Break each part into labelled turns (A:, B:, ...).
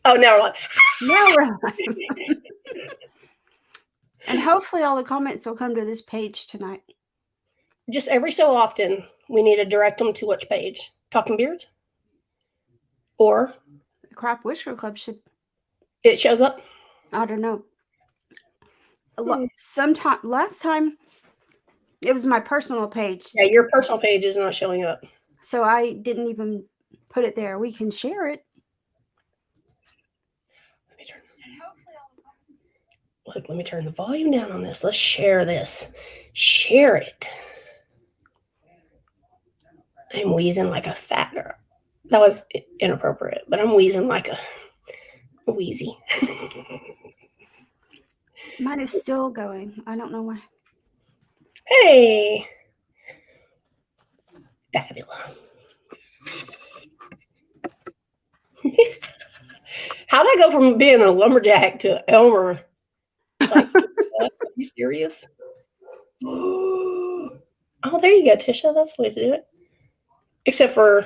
A: Oh, now we're like,
B: now we're live. And hopefully all the comments will come to this page tonight.
A: Just every so often, we need to direct them to which page? Talking Beards? Or?
B: The Craft Whisker Club should.
A: It shows up?
B: I don't know. Sometime last time, it was my personal page.
A: Yeah, your personal page is not showing up.
B: So I didn't even put it there. We can share it.
A: Look, let me turn the volume down on this. Let's share this. Share it. I'm wheezing like a fat girl. That was inappropriate, but I'm wheezing like a wheezy.
B: Mine is still going. I don't know why.
A: Hey. Fabulous. How'd I go from being a lumberjack to Elmer? Like, are you serious? Oh, there you go, Tisha. That's the way to do it. Except for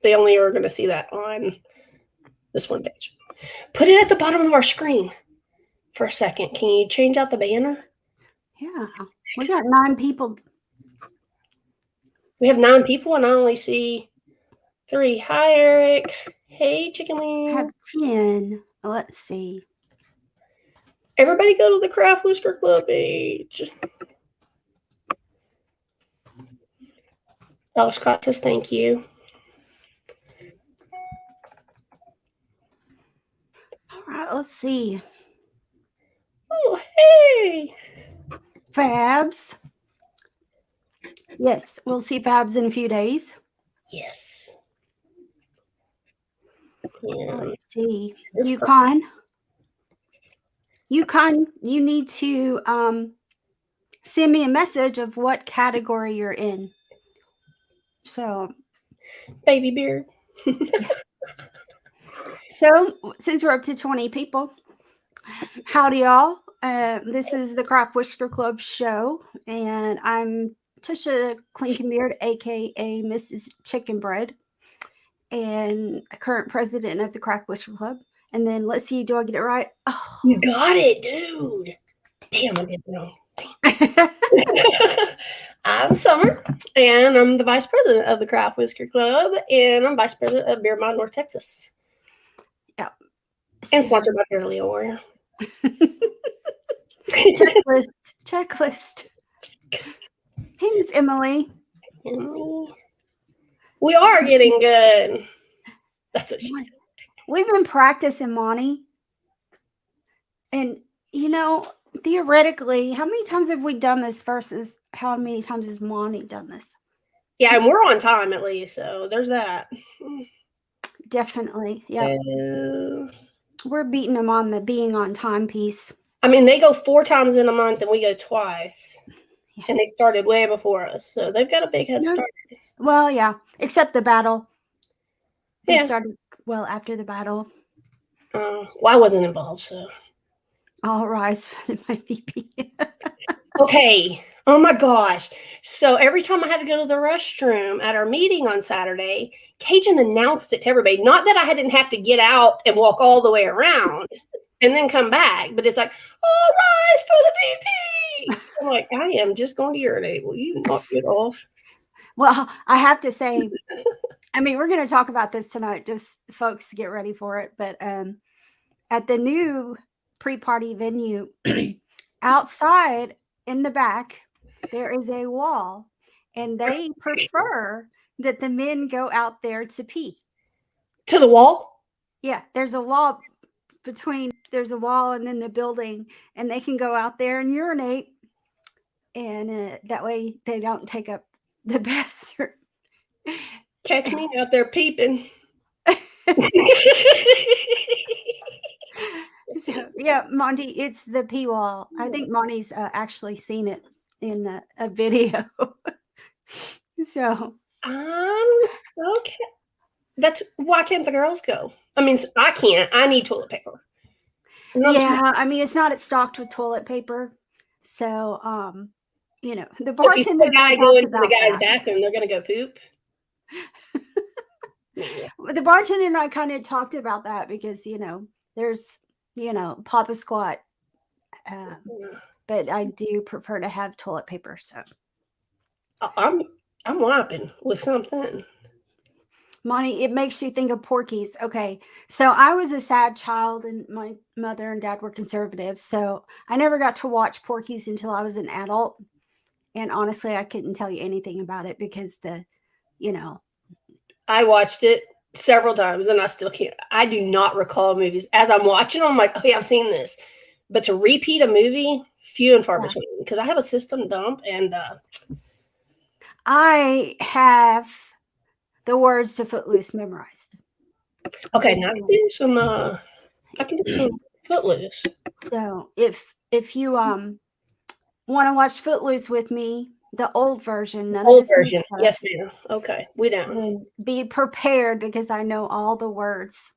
A: they only are going to see that on this one page. Put it at the bottom of our screen for a second. Can you change out the banner?
B: Yeah. We got 9 people.
A: We have 9 people, and I only see 3. Hi, Eric. Hey, Chicken Wing.
B: I have 10. Let's see.
A: Everybody go to the Craft Whisker Club page. Oh, Scott says thank you.
B: All right, let's see.
A: Oh, hey.
B: Fabs. Yes, we'll see Fabs in a few days.
A: Yes.
B: Yeah. Let's see. Yukon, you need to send me a message of what category you're in. So,
A: baby beard.
B: So, since we're up to 20 people, howdy y'all. This is the Craft Whisker Club show, and I'm Tisha Clinkenbeard, aka Mrs. Chicken Bread, and a current president of the Craft Whisker Club. And then let's see, do I get it right?
A: Oh. You got it, dude. Damn, I didn't know. I'm Summer, and I'm the vice president of the Craft Whisker Club, and I'm vice president of Beer Mod, North Texas.
B: Yeah.
A: And sponsored by Barely a Warrior.
B: Checklist. Hey, Miss Emily.
A: We are getting good. That's what she said.
B: We've been practicing, Monty. And, you know, theoretically, how many times have we done this versus how many times has Monty done this?
A: Yeah, and we're on time at least, so there's that.
B: Definitely, yeah. We're beating them on the being on time piece.
A: I mean, they go 4 times in a month, and we go twice. Yes. And they started way before us, so they've got a big head start.
B: Well, yeah, except the battle. They
A: Yeah.
B: started well after the battle.
A: Well, I wasn't involved, so.
B: All rise for the MVP.
A: Okay. Oh my gosh. So every time I had to go to the restroom at our meeting on Saturday, Cajun announced it to everybody. Not that I didn't have to get out and walk all the way around and then come back, but it's like, all rise for the VP. I'm like, I am just going to urinate. Will you knock it off?
B: Well, I have to say, I mean, we're going to talk about this tonight, just folks get ready for it. But at the new pre-party venue, outside in the back, there is a wall, and they prefer that the men go out there to pee.
A: To the wall?
B: Yeah, there's a wall there's a wall and then the building, and they can go out there and urinate, and that way they don't take up the bathroom.
A: Catch me out there peeping.
B: So, yeah, Monty, it's the pee wall. I think Monty's actually seen it in a video. So,
A: okay. That's why can't the girls go? I mean, I can't. I need toilet paper.
B: Yeah, I mean, it's not stocked with toilet paper. So, you know, the bartender.
A: So if the guy go into the guy's bathroom, they're going to go poop. Yeah.
B: The bartender and I kind of talked about that because, there's, Papa Squat. But I do prefer to have toilet paper. So
A: I'm wiping with something.
B: Monty, it makes you think of Porky's. Okay. So I was a sad child and my mother and dad were conservative. So I never got to watch Porky's until I was an adult. And honestly, I couldn't tell you anything about it because
A: I watched it several times and I still can't. I do not recall movies. As I'm watching them, I'm like, oh yeah, I've seen this. But to repeat a movie, few and far between. Because I have a system dump and
B: I have the words to Footloose memorized.
A: okay, now I can do some Footloose.
B: So if you want to watch Footloose with me, the old version, none
A: Old
B: of this
A: version.
B: stuff,
A: Yes, ma'am. Okay, we down.
B: then be prepared because I know all the words.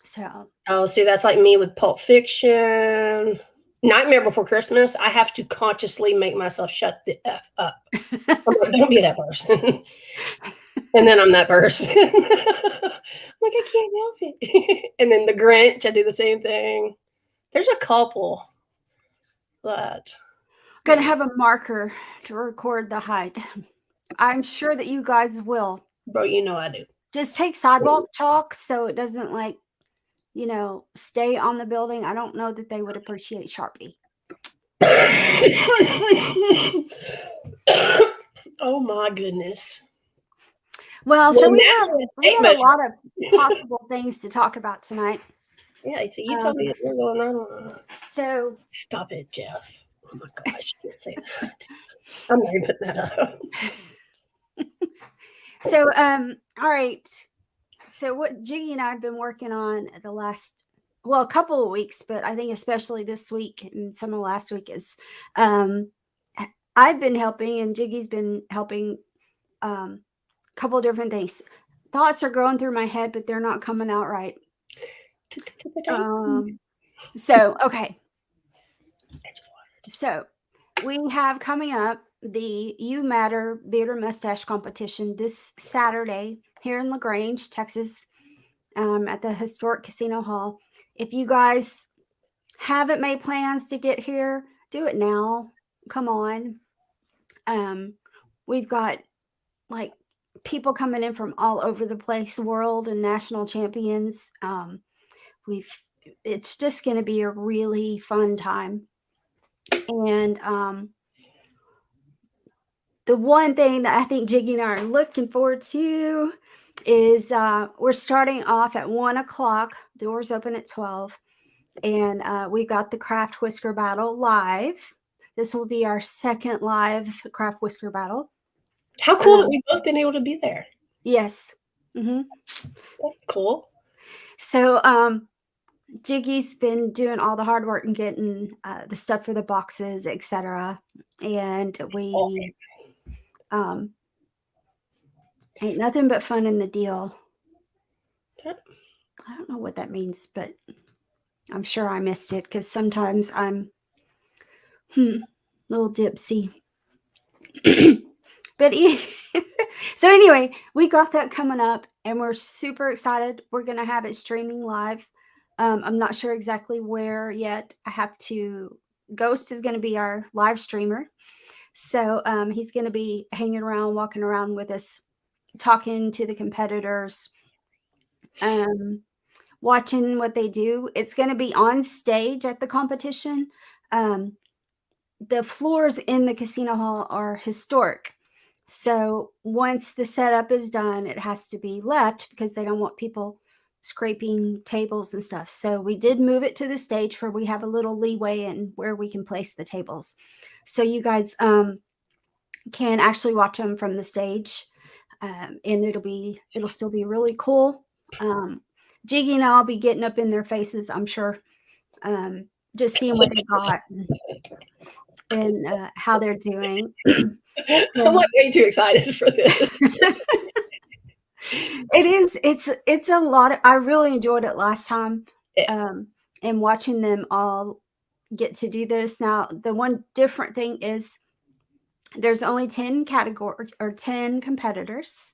B: So
A: Oh, see, that's like me with Pulp Fiction. Nightmare Before Christmas, I have to consciously make myself shut the F up. I'm like, don't be that person. And then I'm that person. Like, I can't help it. And then the Grinch, I do the same thing. There's a couple that
B: gonna have a marker to record the height. I'm sure that you guys will.
A: Bro, you know I do.
B: Just take sidewalk chalk so it doesn't stay on the building. I don't know that they would appreciate Sharpie.
A: Oh my goodness.
B: Well, so we have a lot of possible things to talk about tonight.
A: Yeah, so you tell me what we're going on.
B: So
A: stop it, Jeff. Oh my gosh, you can't say that. I'm not even putting that up.
B: So all right. So what Jiggy and I have been working on the last a couple of weeks, but I think especially this week and some of last week is I've been helping and Jiggy's been helping a couple of different things. Thoughts are going through my head, but they're not coming out right. So okay. So we have coming up the You Matter Beard or Mustache competition this Saturday here in LaGrange, Texas, at the historic Casino Hall. If you guys haven't made plans to get here, do it now. Come on. We've got like people coming in from all over the place, world and national champions. It's just going to be a really fun time. And the one thing that I think Jiggy and I are looking forward to is we're starting off at 1:00. Doors open at 12. And we got the Craft Whisker Battle live. This will be our second live Craft Whisker Battle.
A: How cool that we've both been able to be there.
B: Yes. Mm-hmm.
A: That's cool.
B: So Jiggy's been doing all the hard work and getting the stuff for the boxes, etc. And we ain't nothing but fun in the deal. I don't know what that means, but I'm sure I missed it because sometimes I'm a little dipsy. But so anyway, we got that coming up and we're super excited. We're going to have it streaming live. I'm not sure exactly where yet. Ghost is going to be our live streamer. So he's going to be hanging around, walking around with us, talking to the competitors, watching what they do. It's going to be on stage at the competition. The floors in the casino hall are historic. So once the setup is done, it has to be left because they don't want people scraping tables and stuff. So we did move it to the stage where we have a little leeway in where we can place the tables. So you guys can actually watch them from the stage, and it'll still be really cool. Jiggy and I'll be getting up in their faces, I'm sure, just seeing what they got and how they're doing.
A: I'm like way too excited for this.
B: It's a lot. I really enjoyed it last time, and watching them all get to do this. Now, the one different thing is there's only 10 categories or 10 competitors,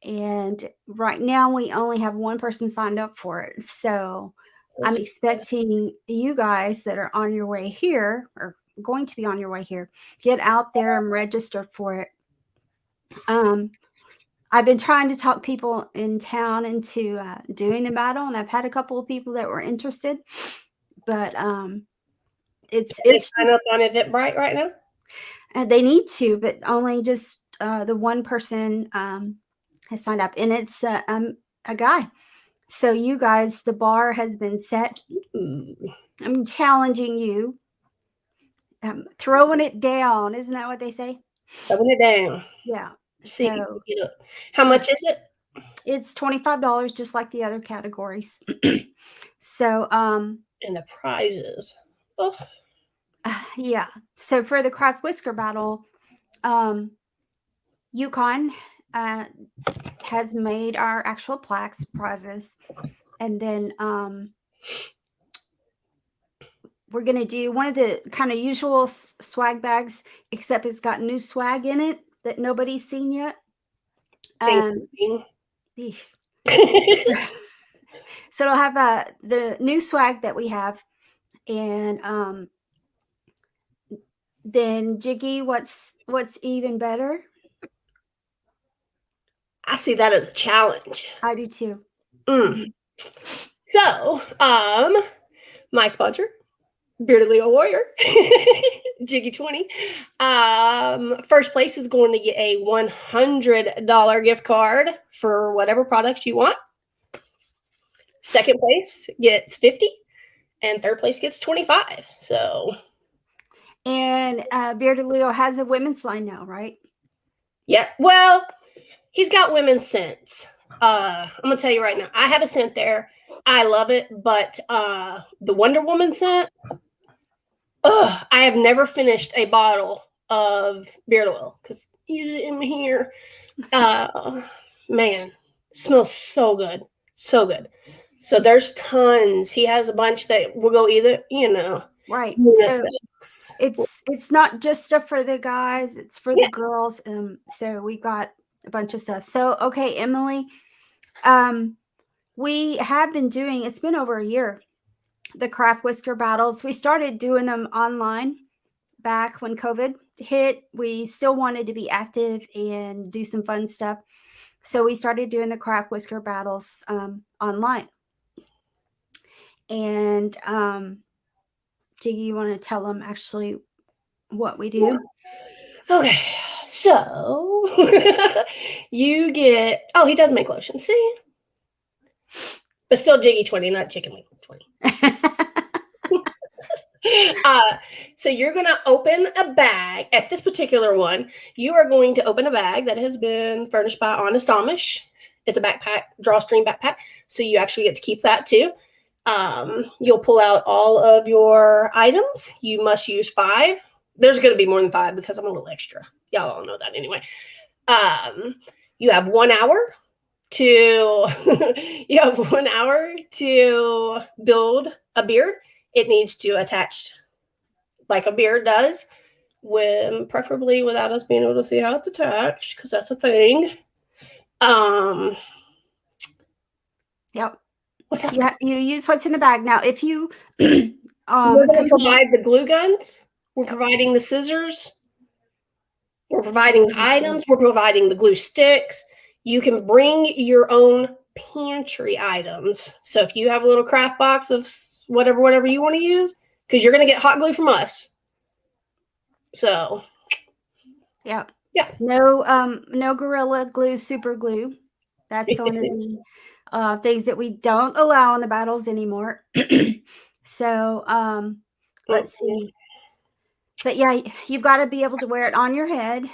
B: And right now we only have one person signed up for it. So I'm expecting you guys that are on your way here or going to be on your way here, get out there and register for it. I've been trying to talk people in town into doing the battle, and I've had a couple of people that were interested, but it's
A: sign up on Eventbrite right now.
B: They need to, but only just the one person has signed up, and it's a guy. So you guys, the bar has been set. I'm challenging you, throwing it down. Isn't that what they say?
A: Throwing it down.
B: Yeah.
A: See,
B: so
A: how much is it?
B: It's $25, just like the other categories. So,
A: and the prizes. Oh.
B: Yeah. So for the Craft Whisker Battle, Yukon has made our actual plaques, prizes, and then we're going to do one of the kind of usual swag bags, except it's got new swag in it that nobody's seen yet. So it'll have the new swag that we have, and then Jiggy, what's even better?
A: I see that as a challenge.
B: I do too.
A: So, my sponsor, Bearded Leo Warrior, Jiggy 20. First place is going to get a $100 gift card for whatever products you want. Second place gets 50, and third place gets 25. So,
B: and Bearded Leo has a women's line now, right?
A: Yeah. Well, he's got women's scents. I'm gonna tell you right now, I have a scent there. I love it, but the Wonder Woman scent, I have never finished a bottle of beard oil because in here, man, smells so good, so good. So there's tons. He has a bunch that will go either,
B: right. So it's not just stuff for the guys; it's for the girls. So we got a bunch of stuff. So okay, Emily, we have been doing. It's been over a year. The Craft Whisker Battles. We started doing them online back when COVID hit. We still wanted to be active and do some fun stuff. So we started doing the Craft Whisker Battles online. And do you want to tell them actually what we do?
A: Okay, so you get, he does make lotion, see? But still Jiggy 20, not Chicken Wing 20. So you're going to open a bag. At this particular one, you are going to open a bag that has been furnished by Honest Amish. It's a backpack, drawstring backpack. So you actually get to keep that too. You'll pull out all of your items. You must use 5. There's going to be more than 5 because I'm a little extra. Y'all all know that anyway. You have 1 hour to build a beard. It needs to attach like a beard does, preferably without us being able to see how it's attached, because that's a thing.
B: Yep. Yeah, you use what's in the bag. Now, if you
A: we're going to provide the glue guns, we're providing the scissors, we're providing the items, we're providing the glue sticks. You can bring your own pantry items. So if you have a little craft box of whatever you want to use, because you're going to get hot glue from us. So,
B: yeah. No Gorilla Glue, super glue. That's one of the things that we don't allow in the battles anymore. So, let's see. But yeah, you've got to be able to wear it on your head.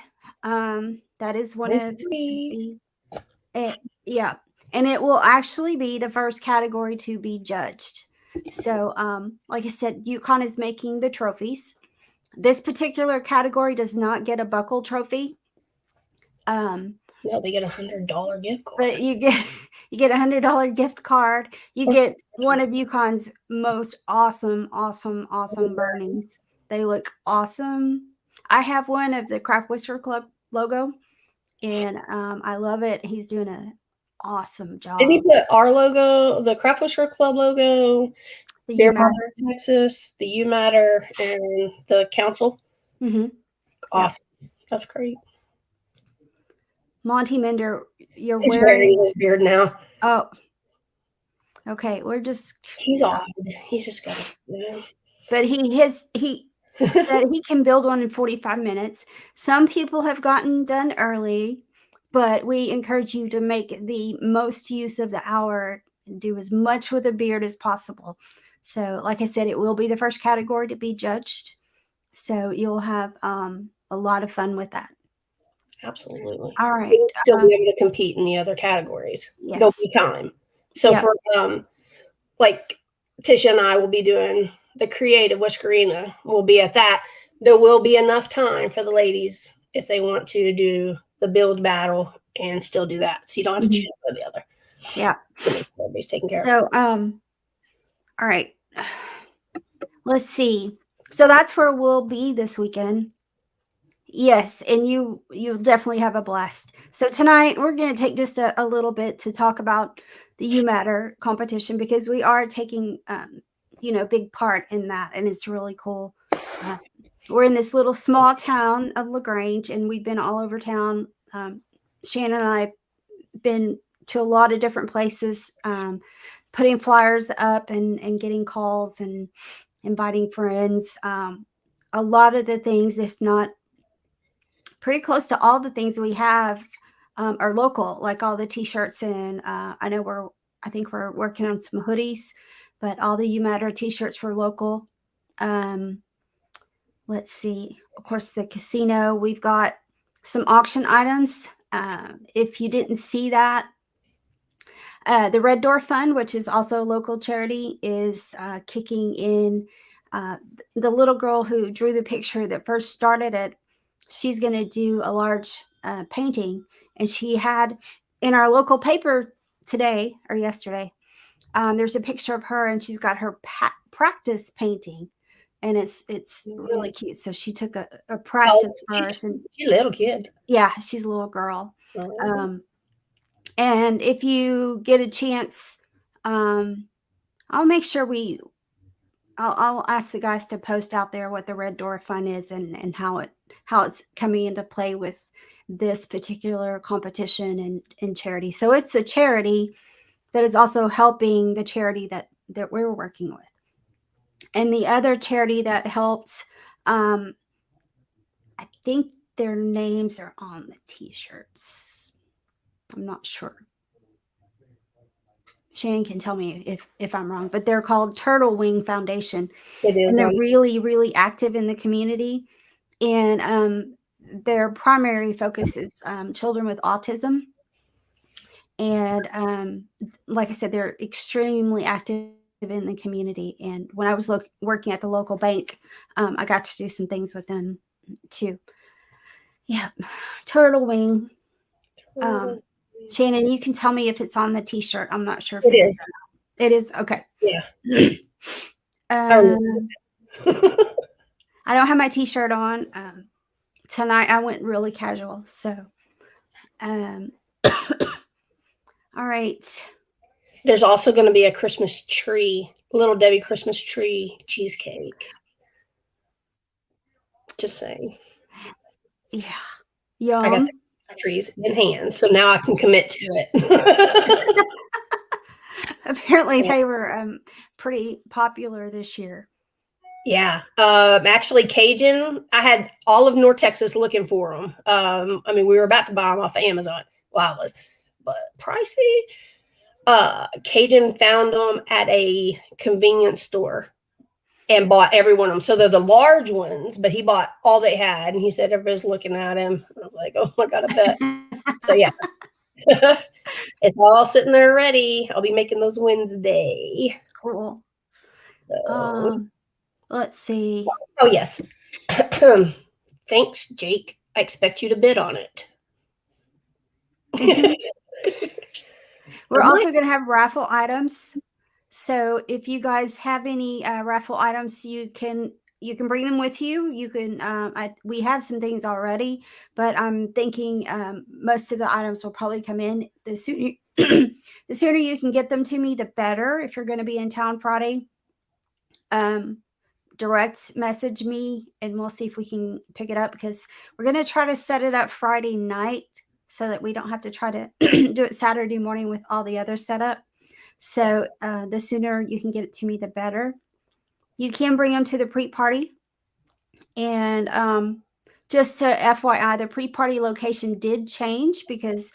B: That is one of the, yeah. And it will actually be the first category to be judged. So, like I said, Yukon is making the trophies. This particular category does not get a buckle trophy.
A: No, they get $100 gift card.
B: But you get $100 gift card. You get one of Yukon's most awesome burnings. They look awesome. I have one of the Craft Whisker Club logo, and I love it. He's doing an awesome job.
A: Did he put our logo, the Craft Whisker Club logo,
B: The
A: Beer
B: U Matter.
A: Matter Texas, the U Matter, and the council?
B: Mm-hmm.
A: Awesome. Yep. That's great.
B: Monty Mender, you're
A: He's
B: wearing
A: his beard now.
B: Oh, okay. We're just.
A: He's odd. He just got it.
B: But he said he can build one in 45 minutes. Some people have gotten done early, but we encourage you to make the most use of the hour and do as much with a beard as possible. So, like I said, it will be the first category to be judged. So you'll have a lot of fun with that.
A: Absolutely.
B: All right.
A: We'll still be able to compete in the other categories.
B: Yes.
A: There'll be time. So for like Tisha and I will be doing the creative Whiskerina. We'll be at that. There will be enough time for the ladies if they want to do the build battle and still do that. So you don't have to choose one or the other.
B: Yeah.
A: Everybody's taken care of.
B: So all right. Let's see. So that's where we'll be this weekend. Yes, and you'll definitely have a blast. So tonight we're going to take just a little bit to talk about the U Matter competition because we are taking big part in that, and it's really cool. We're in this little small town of Grange, and we've been all over town. Shannon and I have been to a lot of different places, putting flyers up and getting calls and inviting friends. A lot of the things, if not pretty close to all the things we have, are local, like all the t-shirts. And I think we're working on some hoodies, but all the U Matter t-shirts were local. Let's see. Of course, the casino, we've got some auction items. If you didn't see that, the Red Door Fund, which is also a local charity, is kicking in. The little girl who drew the picture that first started it, she's going to do a large painting. And she had in our local paper today or yesterday, there's a picture of her and she's got her practice painting. And it's really cute. So she took a practice first. And
A: she's a little kid.
B: Yeah, she's a little girl. And if you get a chance, I'll make sure I'll ask the guys to post out there what the Red Door Fund is and how it's coming into play with this particular competition and charity. So it's a charity that is also helping the charity that we're working with. And the other charity that helps, I think their names are on the t-shirts. I'm not sure. Shannon can tell me if I'm wrong, but they're called Turtle Wing Foundation.
A: It is.
B: And they're really, really active in the community. And their primary focus is children with autism. And like I said, they're extremely active in the community. And when I was working at the local bank, I got to do some things with them too. Yeah, Turtle Wing. Shannon, you can tell me if it's on the t-shirt. I'm not sure if it is. It is? Okay.
A: Yeah.
B: I don't have my t-shirt on. Tonight I went really casual. So, all right.
A: There's also going to be a Christmas tree, Little Debbie Christmas tree cheesecake. Just saying.
B: Yeah. Yum.
A: I got the trees in hand, so now I can commit to it.
B: Apparently they were pretty popular this year.
A: Yeah. Actually, Cajun, I had all of North Texas looking for them. I mean, we were about to buy them off of Amazon. Well, I was, but pricey. Cajun found them at a convenience store and bought every one of them. So they're the large ones, but he bought all they had. And he said, everybody's looking at him. I was like, oh my God, I bet. So yeah, it's all sitting there ready. I'll be making those Wednesday.
B: Cool.
A: So,
B: let's see.
A: Oh yes. Thanks, Jake. I expect you to bid on it.
B: We're also going to have raffle items. So if you guys have any raffle items, you can you can bring them with you. You can, we have some things already, but I'm thinking most of the items will probably come in the sooner. The sooner you can get them to me, the better. If you're going to be in town Friday, direct message me and we'll see if we can pick it up, because we're going to try to set it up Friday night so that we don't have to try to do it Saturday morning with all the other setup. So the sooner you can get it to me, the better. You can bring them to the pre-party. And just to FYI, the pre-party location did change because,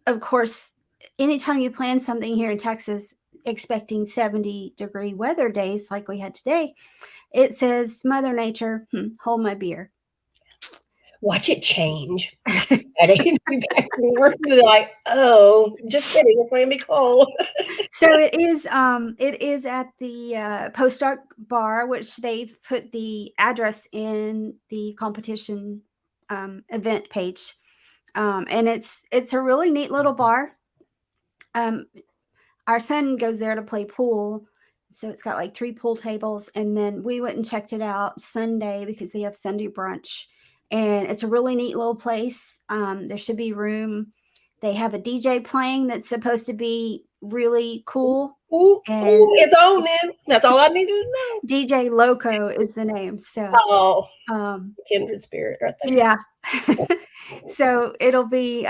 B: of course, anytime you plan something here in Texas expecting 70-degree weather days like we had today, it says, Mother Nature, hold my beer.
A: Watch it change. Be back to work. Like, oh, just kidding. It's not gonna be cold.
B: So it is at the Postdoc Bar, which they've put the address in the competition event page. And it's a really neat little bar. Our son goes there to play pool. So it's got like 3 pool tables. And then we went and checked it out Sunday because they have Sunday brunch. And it's a really neat little place. There should be room. They have a DJ playing that's supposed to be really cool.
A: Ooh, it's on then. That's all I needed to know.
B: DJ Loco is the name. So
A: kindred spirit right there.
B: Yeah. So it'll be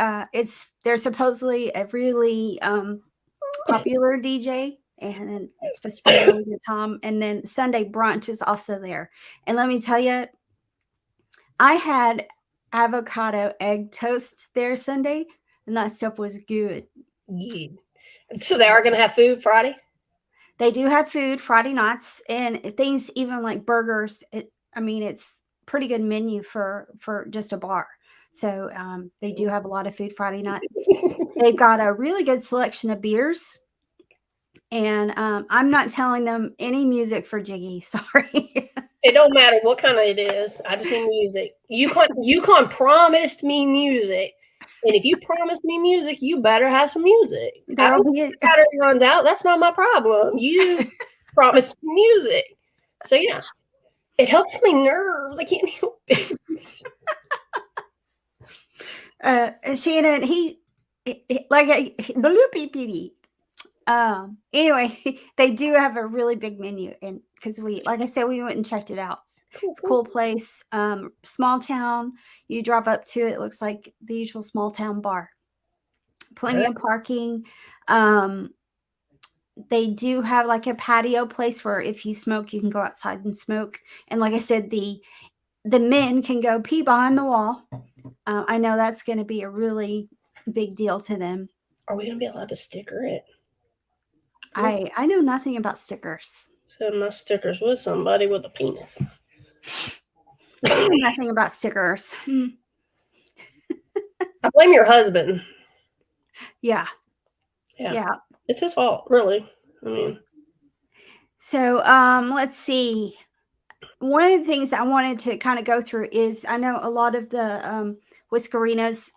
B: they're supposedly a really popular DJ, and it's supposed to be a really good time. And then Sunday brunch is also there. And let me tell you, I had avocado egg toast there Sunday, and that stuff was good.
A: Yeah. So they are going to have food Friday?
B: They do have food Friday nights, and things even like burgers. It's pretty good menu for just a bar. So they do have a lot of food Friday night. They've got a really good selection of beers. And I'm not telling them any music for Jiggy. Sorry.
A: It don't matter what kind of it is. I just need music. Yukon promised me music. And if you promise me music, you better have some music. If battery runs out, that's not my problem. You promised me music. So yeah. It helps my nerves. I can't help it.
B: Shannon, anyway, they do have a really big menu, and because like I said, we went and checked it out. It's a cool place. Small town. You drive up to it. It looks like the usual small town bar. Plenty of parking. They do have like a patio place where if you smoke, you can go outside and smoke. And like I said, the men can go pee behind the wall. I know that's going to be a really big deal to them.
A: Are we going to be allowed to sticker it?
B: I know nothing about stickers.
A: Send my stickers with somebody with a penis.
B: Nothing about stickers.
A: I blame your husband.
B: Yeah.
A: It's his fault, really. I mean.
B: So let's see. One of the things I wanted to kind of go through is, I know a lot of the Whiskerinas,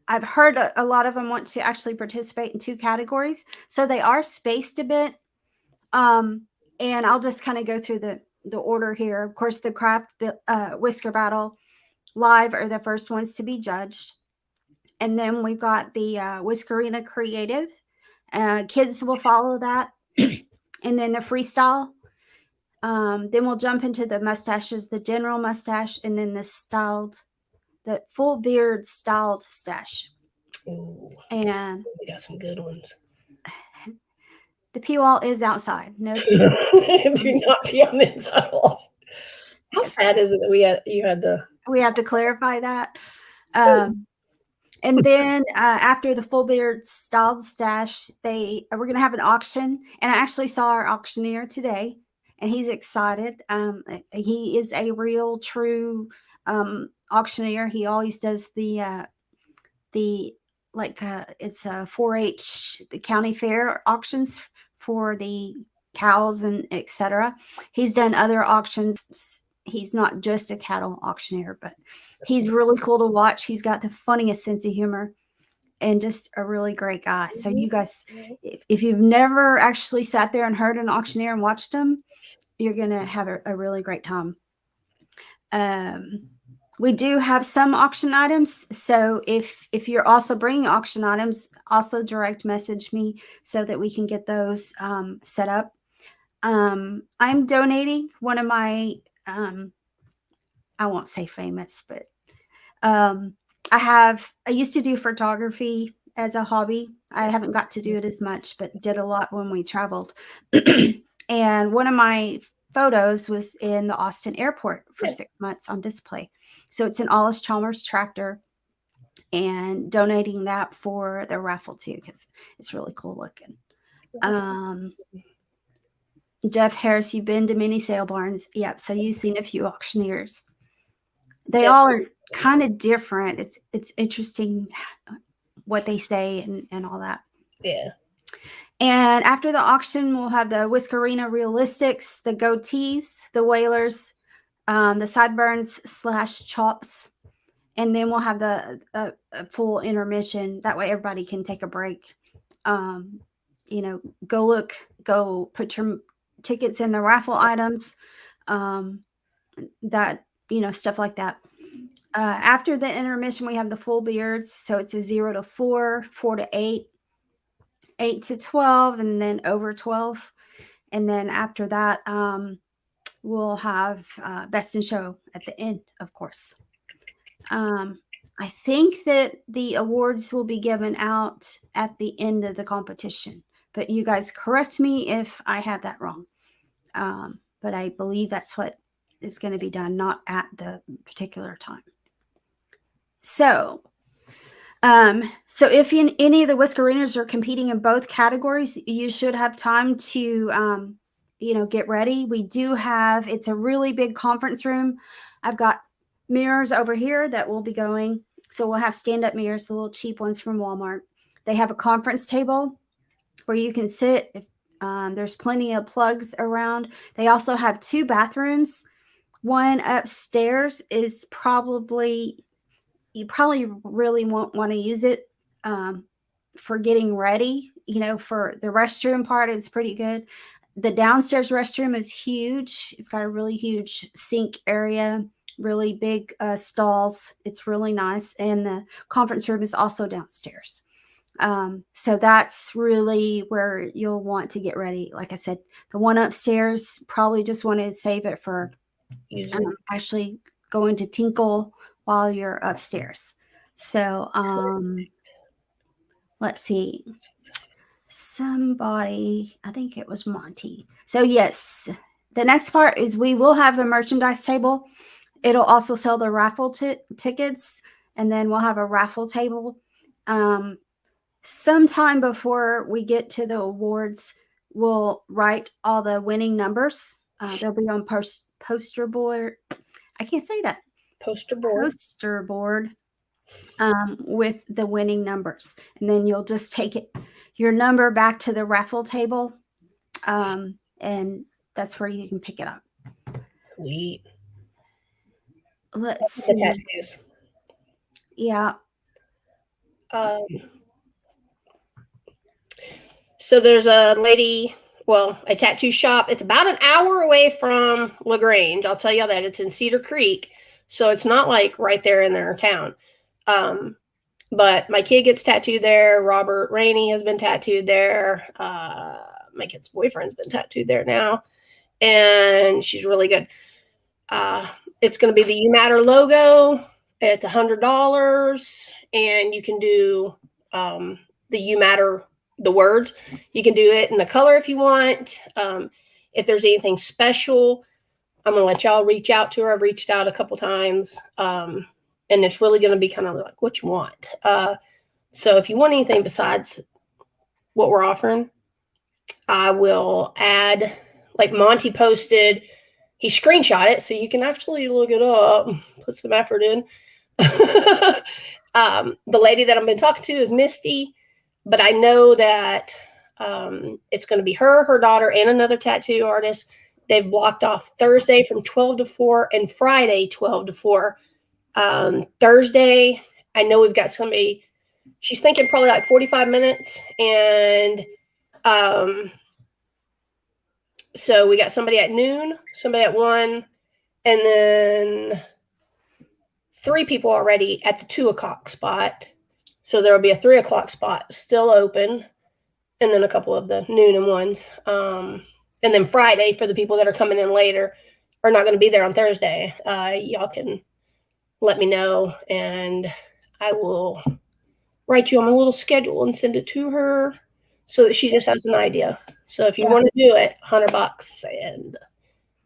B: I've heard a lot of them want to actually participate in 2 categories. So they are spaced a bit. And I'll just kind of go through the order here. Of course, the Craft Whisker Battle Live are the first ones to be judged. And then we've got the Whiskerina Creative. Kids will follow that. And then the freestyle. Then we'll jump into the mustaches, the general mustache, and then the full beard styled stash.
A: Ooh,
B: and
A: we got some good ones.
B: The pee wall is outside. No,
A: do not pee on the inside walls. How sad is it that
B: we have to clarify that. And then after the full beard styled stash, we're going to have an auction. And I actually saw our auctioneer today, and he's excited. He is a real, true auctioneer. He always does it's a 4-H, the county fair auctions for the cows and etc. He's done other auctions. He's not just a cattle auctioneer, but he's really cool to watch. He's got the funniest sense of humor and just a really great guy. So you guys, if you've never actually sat there and heard an auctioneer and watched him, you're going to have a really great time. We do have some auction items. So if you're also bringing auction items, also direct message me so that we can get those set up. I'm donating one of my, I won't say famous, but I used to do photography as a hobby. I haven't got to do it as much, but did a lot when we traveled. And one of my photos was in the Austin airport for 6 months on display. So it's an Allis Chalmers tractor, and donating that for the raffle too, because it's really cool looking. Jeff Harris, you've been to many sale barns. Yep. So you've seen a few auctioneers. They all are kind of different. It's interesting what they say and all that.
A: Yeah.
B: And after the auction, we'll have the Whiskerina Realistics, the goatees, the whalers, the sideburns / chops, and then we'll have the full intermission. That way, everybody can take a break. Go put your tickets in the raffle items, stuff like that. After the intermission, we have the full beards. So it's a 0 to 4, 4 to 8, 8 to 12, and then over 12. And then after that, we'll have Best in Show at the end, of course. I think that the awards will be given out at the end of the competition, but you guys correct me if I have that wrong. But I believe that's what is going to be done, not at the particular time. So if any of the Whiskerinas are competing in both categories, you should have time to, get ready. We do have, it's a really big conference room. I've got mirrors over here that will be going. So we'll have stand-up mirrors, the little cheap ones from Walmart. They have a conference table where you can sit. There's plenty of plugs around. They also have 2 bathrooms. One upstairs is you probably really won't want to use it for getting ready. For the restroom part, it's pretty good. The downstairs restroom is huge. It's got a really huge sink area, really big stalls. It's really nice. And the conference room is also downstairs. So that's really where you'll want to get ready. Like I said, the one upstairs, probably just want to save it for actually going to tinkle while you're upstairs. So let's see. Somebody, I think it was Monty. So yes, the next part is we will have a merchandise table. It'll also sell the raffle tickets, and then we'll have a raffle table. Sometime before we get to the awards, we'll write all the winning numbers. They'll be on poster board. I can't say that.
A: Poster board
B: with the winning numbers, and then you'll just take your number back to the raffle table, and that's where you can pick it up.
A: Sweet.
B: Let's see.
A: The tattoos.
B: Yeah.
A: So there's a lady, a tattoo shop. It's about an hour away from Grange. I'll tell you that. It's in Cedar Creek. So it's not like right there in their town. But my kid gets tattooed there. Robert Rainey has been tattooed there. My kid's boyfriend's been tattooed there now. And she's really good. It's going to be the You Matter logo. It's $100. And you can do the You Matter, the words. You can do it in the color if you want. If there's anything special, I'm going to let y'all reach out to her. I've reached out a couple times. And it's really going to be kind of like what you want. So if you want anything besides what we're offering, I will add, like Monty posted, he screenshot it, so you can actually look it up, put some effort in. The lady that I've been talking to is Misty, but I know that it's going to be her daughter, and another tattoo artist. They've blocked off Thursday from 12 to 4 and Friday 12 to 4. Thursday, I know we've got somebody, she's thinking probably like 45 minutes. And so we got somebody at noon, somebody at 1, And then 3 people already at the 2 o'clock spot. So there will be a 3 o'clock spot still open. And then a couple of the noon and ones. And then Friday, for the people that are coming in later, are not going to be there on Thursday. Y'all can let me know, and I will write you on my little schedule and send it to her so that she just has an idea. So if you want to do it, $100, and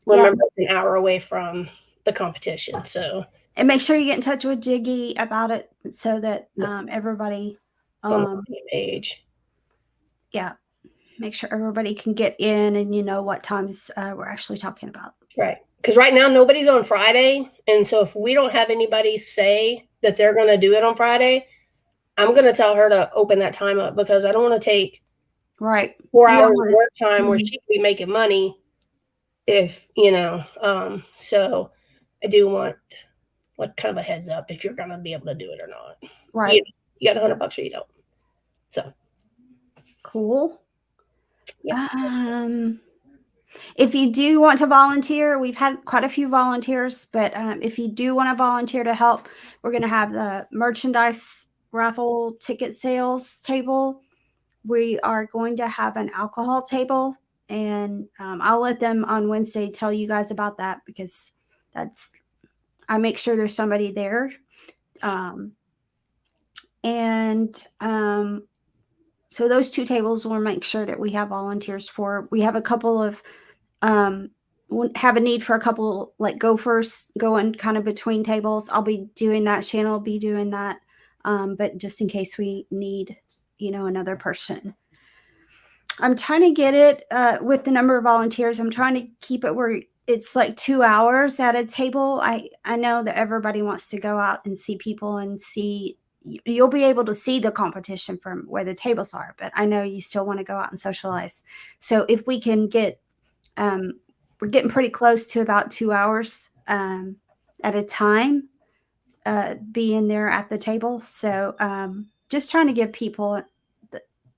A: remember it's an hour away from the competition. So
B: and make sure you get in touch with Jiggy about it so that everybody
A: on the same page.
B: Yeah, make sure everybody can get in, and you know what times we're actually talking about.
A: Right. Because right now nobody's on Friday, and so if we don't have anybody say that they're going to do it on Friday, I'm going to tell her to open that time up, because I don't want to take 4 hours of work time where she could be making money if, so I do want kind of a heads up if you're going to be able to do it or not.
B: Right.
A: You got $100 or you don't. So.
B: Cool. Yeah. If you do want to volunteer, we've had quite a few volunteers, but if you do want to volunteer to help, we're going to have the merchandise raffle ticket sales table. We are going to have an alcohol table, and I'll let them on Wednesday tell you guys about that, because I make sure there's somebody there. So those 2 tables will make sure that we have volunteers for. We have a couple of have a need for a couple like gophers going kind of between tables. I'll be doing that. Shannon will be doing that. But just in case we need, another person. I'm trying to get it with the number of volunteers. I'm trying to keep it where it's like 2 hours at a table. I know that everybody wants to go out and see people and see. You'll be able to see the competition from where the tables are, but I know you still want to go out and socialize. So if we can get, we're getting pretty close to about 2 hours at a time being there at the table. So just trying to give people,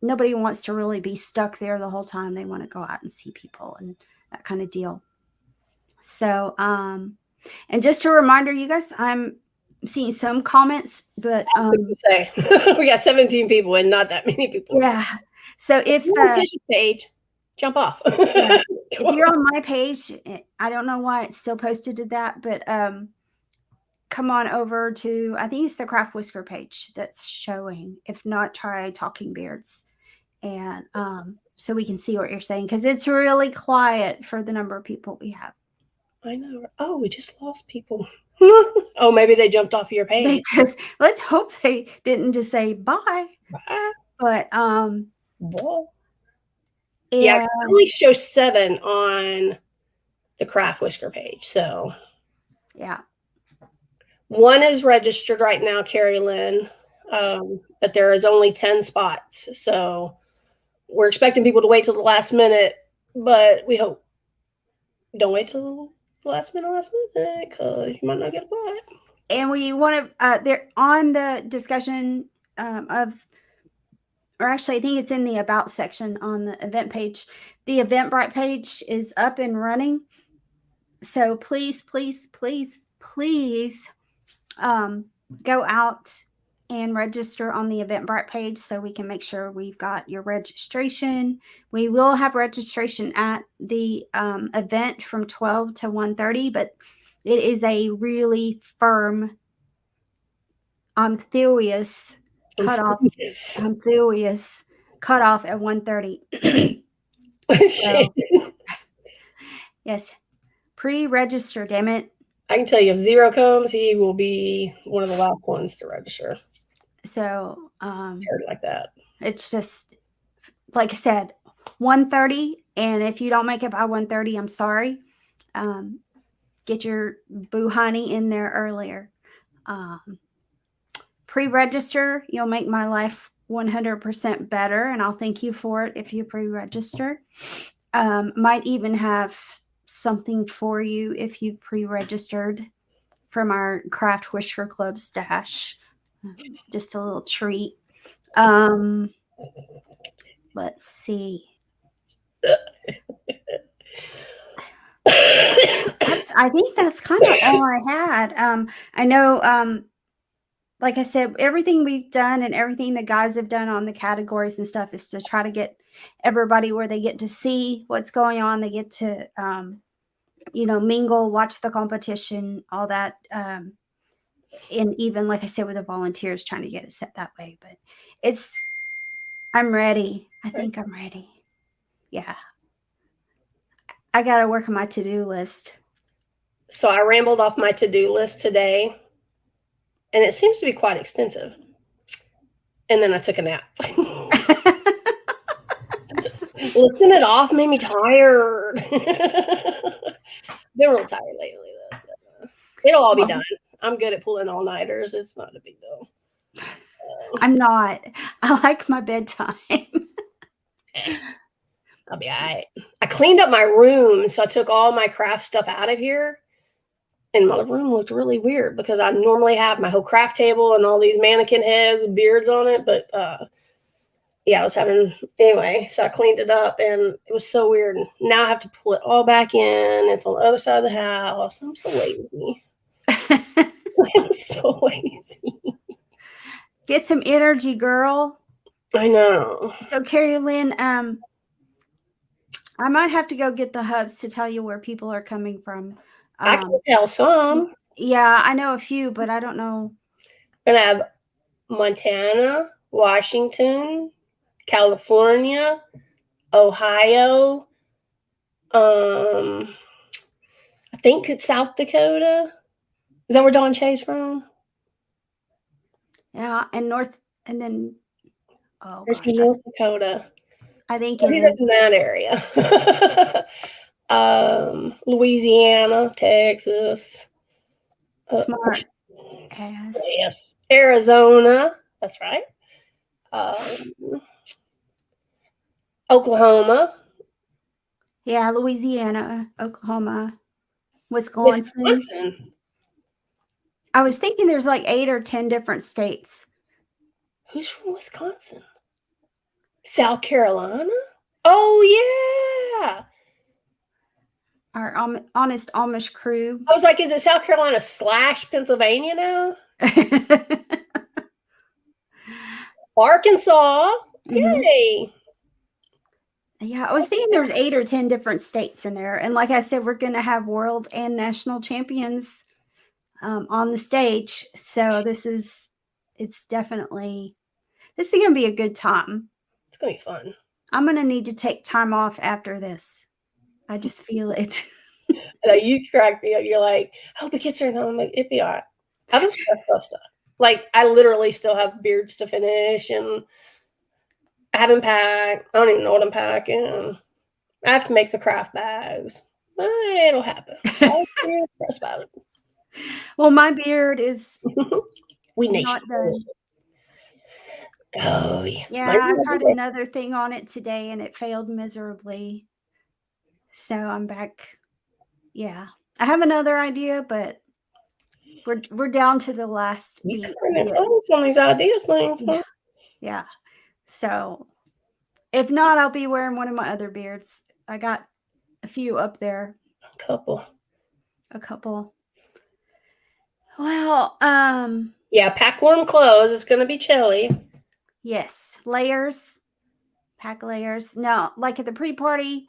B: nobody wants to really be stuck there the whole time. They want to go out and see people and that kind of deal. So, and just a reminder, you guys, I'm seeing some comments, but
A: we got 17 people and not that many people.
B: Yeah. So if
A: Tish's page, jump off.
B: Yeah, if you're on my page, I don't know why it's still posted to that, but come on over to, I think it's the Craft Whisker page that's showing. If not, try Talking Beards, and so we can see what you're saying, because it's really quiet for the number of people we have.
A: I know. Oh, we just lost people. Oh, maybe they jumped off of your page.
B: Let's hope they didn't just say bye.
A: Bye.
B: But
A: yeah, it only shows 7 on the Craft Whisker page. So
B: yeah,
A: 1 is registered right now, Carrie Lynn, but there is only 10 spots. So we're expecting people to wait till the last minute, but we hope don't wait till the last minute, because you might not get a spot. And
B: we want to, they're on the discussion or actually, I think it's in the About section on the event page. The Eventbrite page is up and running. So please, please, please, please go out and register on the Eventbrite page so we can make sure we've got your registration. We will have registration at the event from 12 to 1:30, but it is a really firm, serious cutoff. Cutoff at 1:30. So, yes, pre-register. Damn it!
A: I can tell you, if 0 comes, he will be one of the last ones to register.
B: So,
A: like that.
B: It's just like I said, 1:30, and if you don't make it by 1:30, I'm sorry. Get your boo honey in there earlier. Pre-register, you'll make my life 100% better, and I'll thank you for it if you pre-register. Might even have something for you if you've pre-registered from our Craft Whisker Club stash. Just a little treat. Let's see. I think that's kind of all I had. I know, like I said, everything we've done and everything the guys have done on the categories and stuff is to try to get everybody where they get to see what's going on. They get to, mingle, watch the competition, all that. And even, like I said, with the volunteers, trying to get it set that way. But I'm ready. I think I'm ready. Yeah. I got to work on my to-do list.
A: So I rambled off my to-do list today, and it seems to be quite extensive. And then I took a nap. Listing it off made me tired. Been real tired lately, though. So it'll all be done. I'm good at pulling all-nighters. It's not a big deal.
B: I'm not. I like my bedtime.
A: I'll be all right. I cleaned up my room, so I took all my craft stuff out of here. And my room looked really weird because I normally have my whole craft table and all these mannequin heads with beards on it. But yeah, I was having anyway. So I cleaned it up, and it was so weird. Now I have to pull it all back in. It's on the other side of the house. I'm so lazy. I'm so lazy.
B: Get some energy, girl.
A: I know.
B: So, Carrie Lynn, I might have to go get the hubs to tell you where people are coming from.
A: I can tell some.
B: Yeah, I know a few, but I don't know.
A: We're going to have Montana, Washington, California, Ohio. I think it's South Dakota. Is that where Don Che's from?
B: Yeah, and then
A: There's North Dakota.
B: I think
A: he's in that area. Louisiana, Texas.
B: Smart.
A: Yes. Arizona. That's right. Oklahoma.
B: Yeah, Louisiana, Oklahoma, Wisconsin. I was thinking there's like 8 or 10 different states.
A: Who's from Wisconsin? South Carolina? Oh, yeah.
B: Our honest Amish crew.
A: I was like, is it South Carolina / Pennsylvania now? Arkansas. Yay.
B: Yeah, I was thinking there's 8 or 10 different states in there. And like I said, we're going to have world and national champions on the stage. So this is going to be a good time.
A: It's going to be fun.
B: I'm going to need to take time off after this. I just feel it.
A: You cracked me up. You're like, I hope it gets here. And I'm like, it'd be all right. I've been stressed about stuff. Like, I literally still have beards to finish, and I haven't packed. I don't even know what I'm packing. I have to make the craft bags. It'll happen. I'm stressed about it.
B: Well, my beard is
A: not
B: done.
A: Oh, yeah.
B: Yeah, I tried another thing on it today, and it failed miserably. So I'm back. Yeah, I have another idea, but we're down to the last beat.
A: On these ideas things.
B: Huh? Yeah. So if not, I'll be wearing one of my other beards. I got a few up there. A couple. Well,
A: yeah, pack warm clothes. It's going to be chilly.
B: Yes, layers. Pack layers. No, like at the pre-party,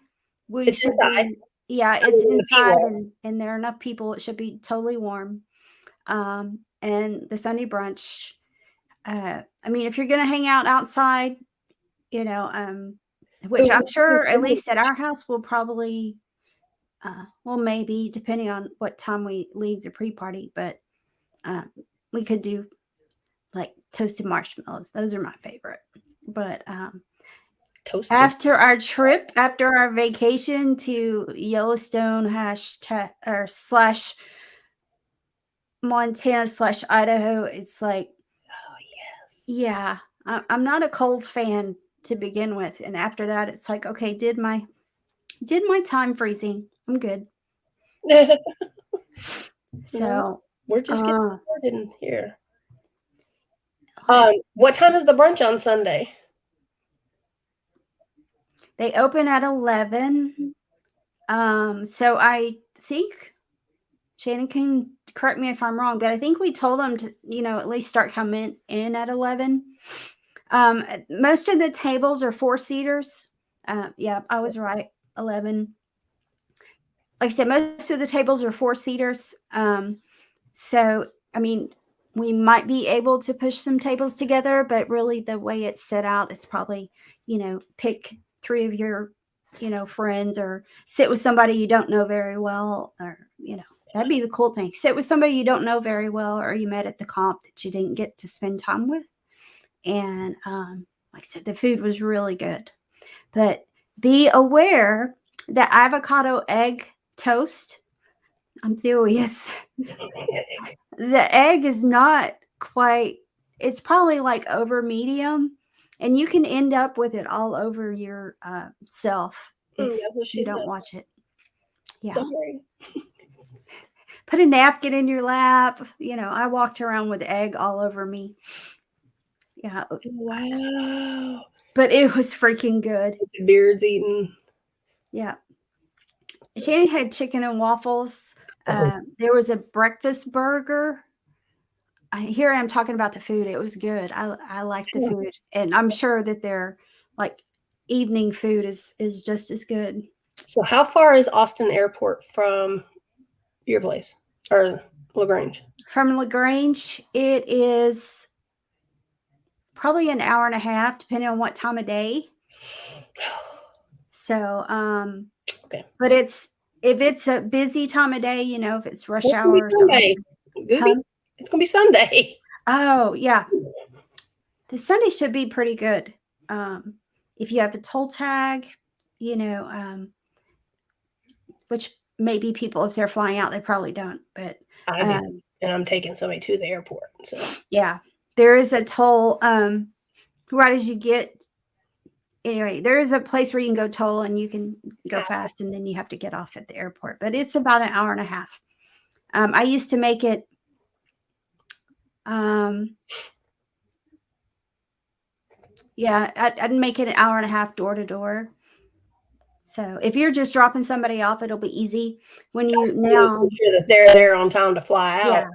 A: it's inside.
B: It's inside, and there are enough people. It should be totally warm. And the Sunday brunch. I mean, if you're going to hang out outside, which I'm sure at least at our house we'll probably, maybe depending on what time we leave the pre-party, but we could do like toasted marshmallows. Those are my favorite. But toasted. After our vacation to Yellowstone / Montana / Idaho, it's like,
A: oh yes,
B: yeah, I'm not a cold fan to begin with, and after that, it's like, okay, did my time freezing? I'm good. So
A: we're just getting started in here. What time is the brunch on Sunday?
B: They open at 11. So I think Shannon can correct me if I'm wrong, but I think we told them to, at least start coming in at 11. Most of the tables are 4-seaters. Yeah, I was right. 11. Like I said, most of the tables are 4-seaters. So, I mean, we might be able to push some tables together, but really the way it's set out, it's probably, pick 3 of your, friends, or sit with somebody you don't know very well, or, that'd be the cool thing. Sit with somebody you don't know very well, or you met at the comp that you didn't get to spend time with. And like I said, the food was really good. But be aware that avocado egg toast, I'm furious. The egg is not quite, it's probably like over medium, and you can end up with it all over your self if you don't watch it. Yeah.
A: Sorry.
B: Put a napkin in your lap. I walked around with egg all over me. Yeah.
A: Wow.
B: But it was freaking good.
A: The beard's eating.
B: Yeah. Shannon had chicken and waffles. There was a breakfast burger. Here I am talking about the food. It was good. I liked the food, and I'm sure that their like evening food is just as good.
A: So how far is Austin Airport from your place or LaGrange?
B: From LaGrange, it is probably an hour and a half, depending on what time of day. So,
A: okay.
B: But if it's a busy time of day, if it's rush hour or
A: Sunday.
B: something.
A: It's gonna be Sunday.
B: Oh yeah, the Sunday should be pretty good. If you have a toll tag, which maybe people, if they're flying out, they probably don't. But
A: I do, and I'm taking somebody to the airport. So
B: yeah, there is a toll. Right as you get, anyway, there is a place where you can go toll, and you can go fast, and then you have to get off at the airport. But it's about an hour and a half. I used to make it. Yeah, I'd make it an hour and a half door to door. So if you're just dropping somebody off, it'll be easy. When you now
A: sure that they're there on time to fly out.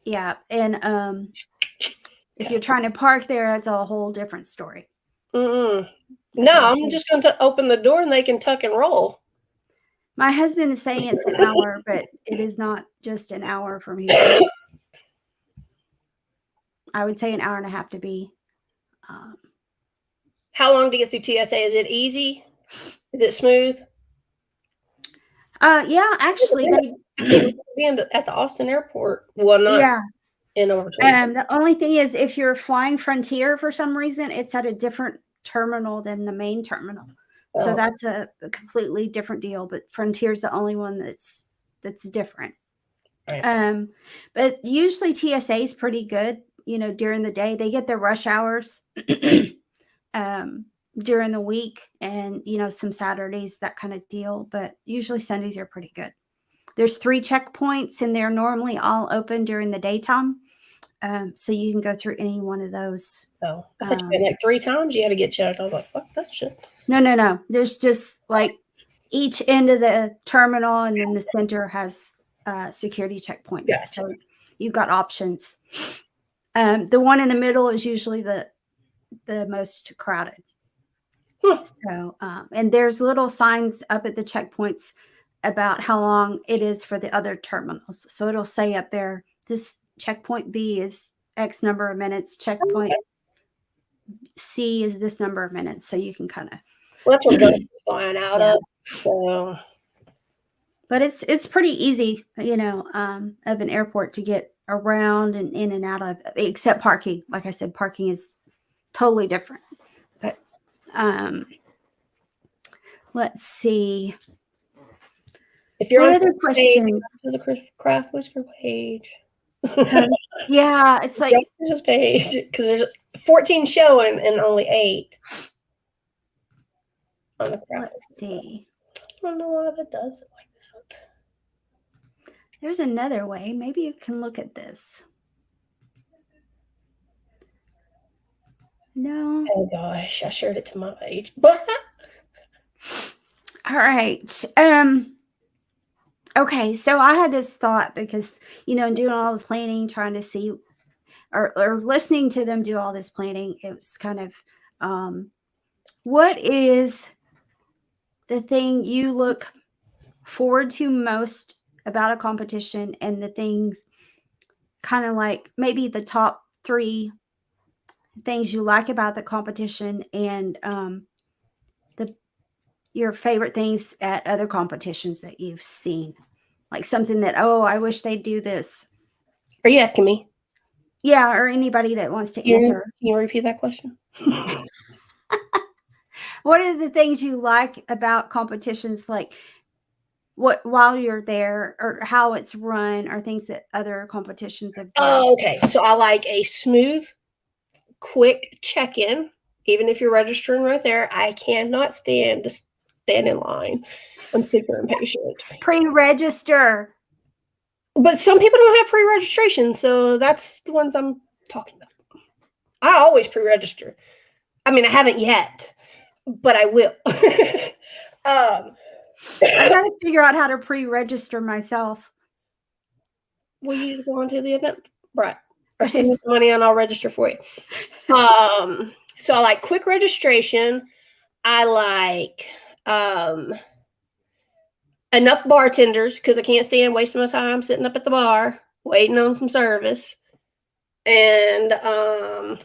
B: Yeah, and if you're trying to park there, that's a whole different story.
A: No, I'm just going to open the door and they can tuck and roll.
B: My husband is saying it's an hour, but it is not just an hour from Houston. I would say an hour and a half to be.
A: How long to get through TSA? Is it easy? Is it smooth?
B: Yeah, actually,
A: being at the Austin airport. Well, not in over.
B: The only thing is, if you're flying Frontier for some reason, it's at a different terminal than the main terminal. So that's a completely different deal. But Frontier's the only one that's different. Right. But usually TSA is pretty good. During the day, they get their rush hours during the week, and some Saturdays, that kind of deal. But usually Sundays are pretty good. There's 3 checkpoints, and they're normally all open during the daytime. So you can go through any one of those.
A: Oh, I thought you had like 3 times you had to get checked. I was like, fuck that shit.
B: No. There's just like each end of the terminal, and then the center has security checkpoints. Gotcha. So you've got options. The one in the middle is usually the most crowded. So, and there's little signs up at the checkpoints about how long it is for the other terminals. So it'll say up there, this checkpoint B is X number of minutes. Checkpoint C is this number of minutes. So you can kind of.
A: Well, that's where Gus is flying out of. So.
B: But it's pretty easy, of an airport to get around and in and out of, except parking. Like I said, parking is totally different. But let's see.
A: If you're on other questions, to the Craft Whisker page.
B: Yeah, it's like
A: page because there's 14 showing and only 8 on the Craft.
B: Let's see.
A: I don't know why that does it like that.
B: There's another way. Maybe you can look at this. No.
A: Oh gosh, I shared it to my page. But
B: All right. Okay, so I had this thought because, doing all this planning, trying to see or listening to them do all this planning, it was kind of what is the thing you look forward to most about a competition, and the things kind of like maybe the top 3 things you like about the competition, and your favorite things at other competitions that you've seen, like something that, oh, I wish they'd do this.
A: Are you asking me?
B: Yeah, or anybody that wants to answer.
A: Can you repeat that question?
B: What are the things you like about competitions, like what while you're there, or how it's run, or things that other competitions have done?
A: Oh, okay. So I like a smooth, quick check-in. Even if you're registering right there, I cannot stand to stand in line. I'm super impatient.
B: Pre-register.
A: But some people don't have pre-registration, so that's the ones I'm talking about. I always pre-register. I mean, I haven't yet, but I will.
B: I gotta figure out how to pre-register myself.
A: Will you just go onto the Eventbrite or send me some money and I'll register for you? So I like quick registration. I like enough bartenders because I can't stand wasting my time sitting up at the bar waiting on some service. And I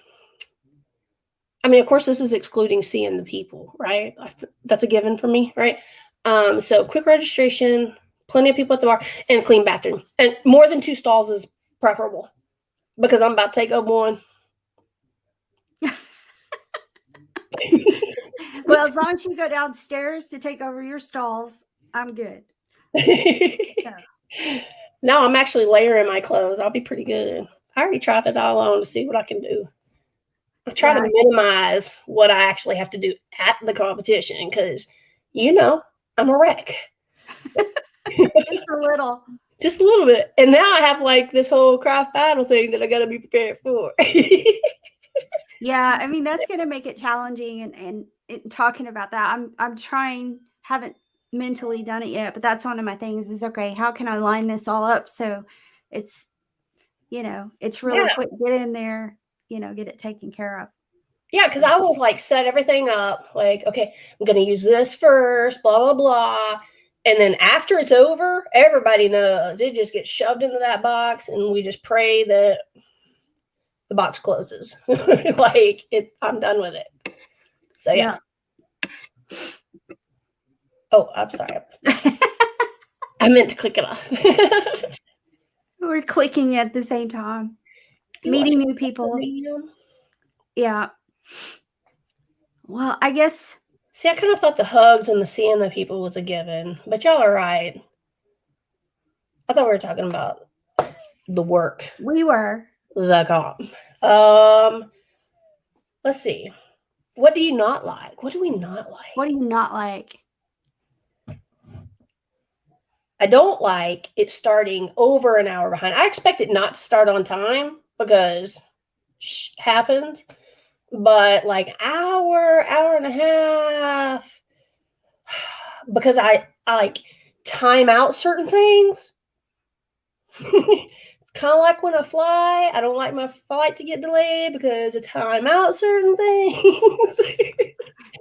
A: mean, of course, this is excluding seeing the people, right? That's a given for me, right? So quick registration, plenty of people at the bar, and a clean bathroom. And more than 2 stalls is preferable because I'm about to take up one.
B: Well, as long as you go downstairs to take over your stalls, I'm good.
A: No, I'm actually layering my clothes. I'll be pretty good. I already tried it all on to see what I can do. I try to minimize what I actually have to do at the competition because, I'm a wreck.
B: Just a little.
A: Just a little bit. And now I have like this whole craft battle thing that I got to be prepared for.
B: Yeah, I mean, that's going to make it challenging, and talking about that, I'm trying, haven't mentally done it yet, but that's one of my things is, okay, how can I line this all up so it's, it's really quick, get in there, get it taken care of.
A: Yeah, because I will like set everything up, like, okay, I'm going to use this first, blah, blah, blah. And then after it's over, everybody knows. It just gets shoved into that box and we just pray that the box closes. Like I'm done with it. So yeah. Oh, I'm sorry. I meant to click it off.
B: We're clicking at the same time. Meeting new people. Yeah. Well, I guess.
A: See, I kind of thought the hugs and the seeing the people was a given, but y'all are right. I thought we were talking about the work.
B: We were.
A: The comp. Let's see. What do you not like? What do we not like?
B: What do you not like?
A: I don't like it starting over an hour behind. I expect it not to start on time because happens, but like hour and a half, because I like time out certain things. It's kind of like when I fly. I don't like my flight to get delayed because I time out certain things.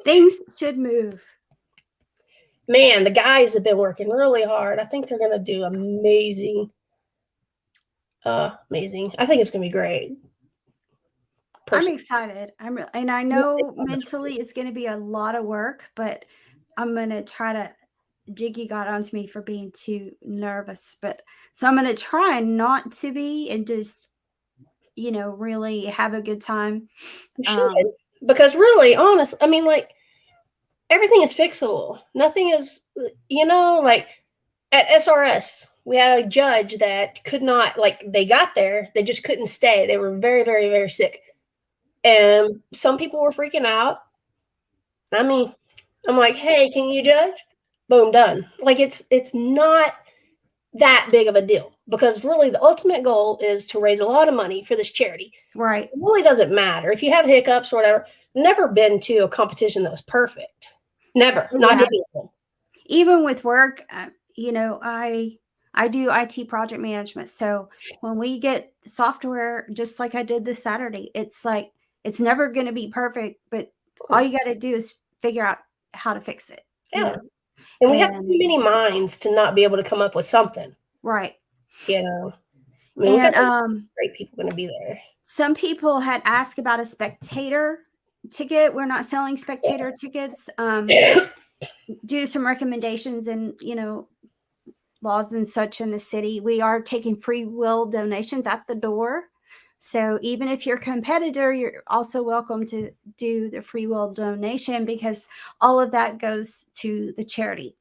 B: Things should move.
A: Man, the guys have been working really hard. I think they're going to do amazing. Amazing. I think it's going to be great.
B: I'm excited. And I know mentally it's going to be a lot of work, but I'm going to try to. Jiggy got onto me for being too nervous, so I'm going to try not to be and just, really have a good time.
A: Because really, honest, I mean, like, everything is fixable. Nothing is, like at SRS, we had a judge that could not, like, they got there, they just couldn't stay. They were very, very, very sick. And some people were freaking out. I mean, I'm like, hey, can you judge? Boom, done. Like, it's not that big of a deal because really the ultimate goal is to raise a lot of money for this charity.
B: Right.
A: It really doesn't matter if you have hiccups or whatever. Never been to a competition that was perfect. Never. Not any of them.
B: even with work, you know, I do IT project management. So when we get software, just like I did this Saturday, it's like it's never going to be perfect, but all you got to do is figure out how to fix it.
A: Yeah.
B: You know?
A: And we have too many minds to not be able to come up with something.
B: Right.
A: You know. I mean, we got great people going to be there.
B: Some people had asked about a Spectator ticket. We're not selling Spectator tickets due to some recommendations and, you know, laws and such in the city. We are taking free will donations at the door. So even if you're a competitor, you're also welcome to do the free will donation because all of that goes to the charity.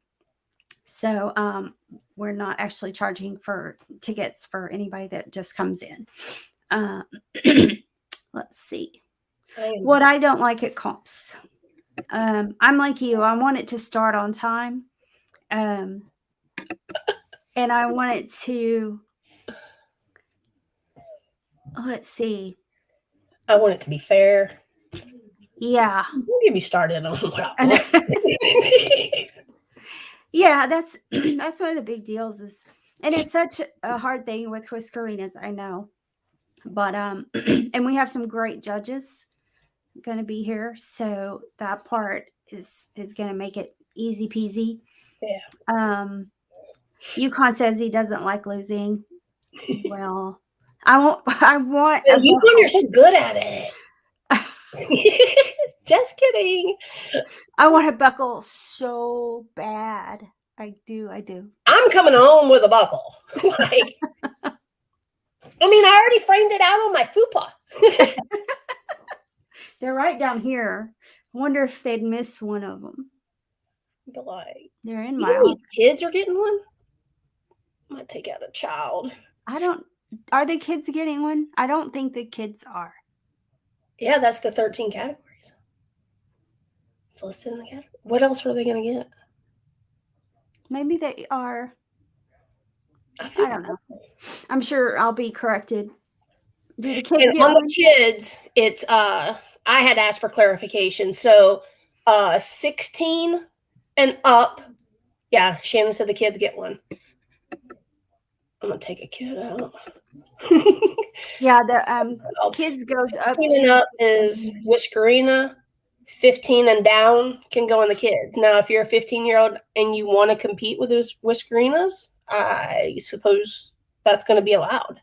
B: So we're not actually charging for tickets for anybody that just comes in. Let's see. What I don't like at comps. I'm like you. I want it to start on time. And I want it to, let's see.
A: I want it to be fair.
B: Yeah.
A: Don't get me started on what I want.
B: Yeah, that's one of the big deals is, and it's such a hard thing with Whiskerinas, I know. But and we have some great judges going to be here, so that part is going to make it easy peasy.
A: Yeah.
B: Yukon says he doesn't like losing. Well, I want.
A: Yukon, you're so good at it. Just kidding.
B: I want a buckle so bad. I do.
A: I'm coming home with a buckle. Like, I mean, I already framed it out on my fupa.
B: They're right down here. I wonder if they'd miss one of them.
A: But like,
B: they're in my office.
A: Kids are getting one. I might take out a child.
B: Are the kids getting one? I don't think the kids are.
A: Yeah, that's the 13 categories. It's listed in the category. What else are they going to get?
B: Maybe they are. I don't know. I'm sure I'll be corrected. Do the kids get
A: on
B: one?
A: The kids, it's I had asked for clarification. So 16 and up. Yeah, Shannon said the kids get one. I'm gonna take a kid out.
B: Yeah, the kids goes up.
A: 15 and up is Whiskerina. 15 and down can go in the kids. Now, if you're a 15-year-old and you want to compete with those Whiskerinas, I suppose that's going to be allowed.